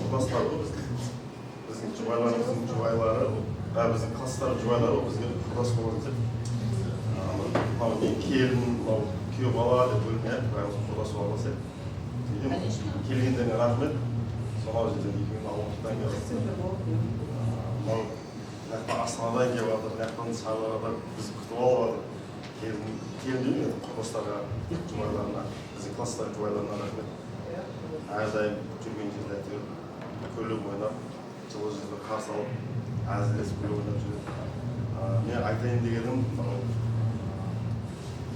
класстар ғой біздің. Біздің жұбайларымыздың жұбайлары, біздің класстар жұбайлары бізге құрдас болған деп. Мынау не келін, мынау күйеу бала деп бөлмей-ақ, бәріміз құрдас бола алсақ. Келгендеріне рахмет. сонау жерден 2006-дан келіп мынау Астанадан келіп жатыр, мынаяқтан шардарада бізді күтіп алып жатыр. Келдім құрылыстарға, жұбайларына, біздің класстағы жұбайларына рахмет. Әрдайым жүрген жерде әйтеуір көлік ойнап, жылы жүзді қарсы алып, әзілдесіп көлік ойнап жүреді. Мен айтайын дегенім,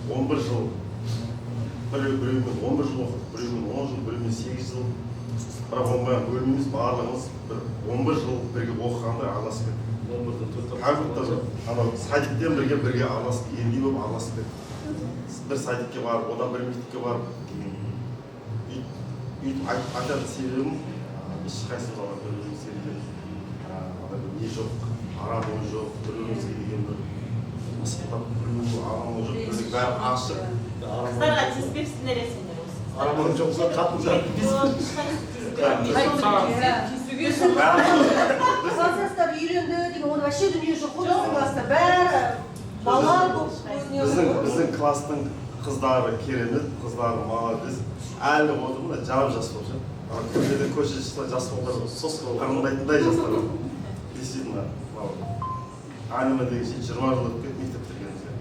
11 жыл, біреумен 11 жыл оқып, біреумен 10 жыл, біреумен 8 жыл, бірақ оңбайған бөлмейміз, барлығымыз 11 жыл бірге оқығанда араласып кеттік. Кәдімгі анау садиктен бірге араласып, ендей болып араласып кеттік. Бір садикке барып, одан бір мектепке барып, үйтіп айтатын себебім, ешқайсымыз бір-бірімізге деген не жоқ, арам ой жоқ, бір-бірімізге деген бір мысықтап, бір-бірімізге арам ой жоқ, бірлік бәрі ашық. Қыздарға тиіспепсіңдер сендер осы. Арам ой жоқ, қатындар. Класстастар үйренді деген, оны вообще дүние жоқ қой біздің класста. Бәрі бала болып Біздің класстың қыздары керемет, қыздары молодец. Әлі отырмын, жарым жас болып жүр. Көшеде көше шықса жас болғандар қырындайтындай жастар. Действительно, аниме деген 20 жыл өтіп кетті мектеп бітіргенімізге.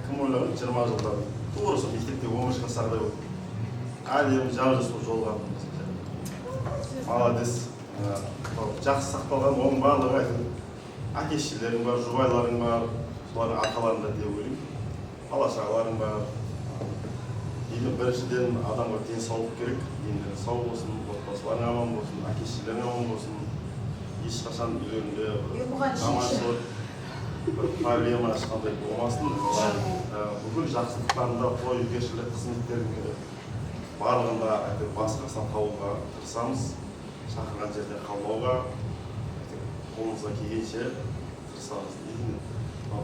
Кім ойлаған 20 жылдан тура сол мектепте 15 жасардай болды. Әлі жарым жас болып жолығатынбыз. Молодец. Жақсы сақталған, оның барлығы әке-шешелерің бар, жұбайларың бар, солардың арқаларында деп ойлаймын. Бала-шағаларың бар. Енді біріншіден адамға денсаулық керек. Енді сау болсын, отбасыларың аман болсын, әке-шешелерің аман болсын. Ешқашан үйлерінде жаманшылық, проблема ешқандай болмасын. Бүкіл жақсылықтарында, тойгершілік қызметтерінде барлығында басқасынан табуға тырысамыз. Шақырған жерде қалмауға, қолымызға келгенше тырысамыз.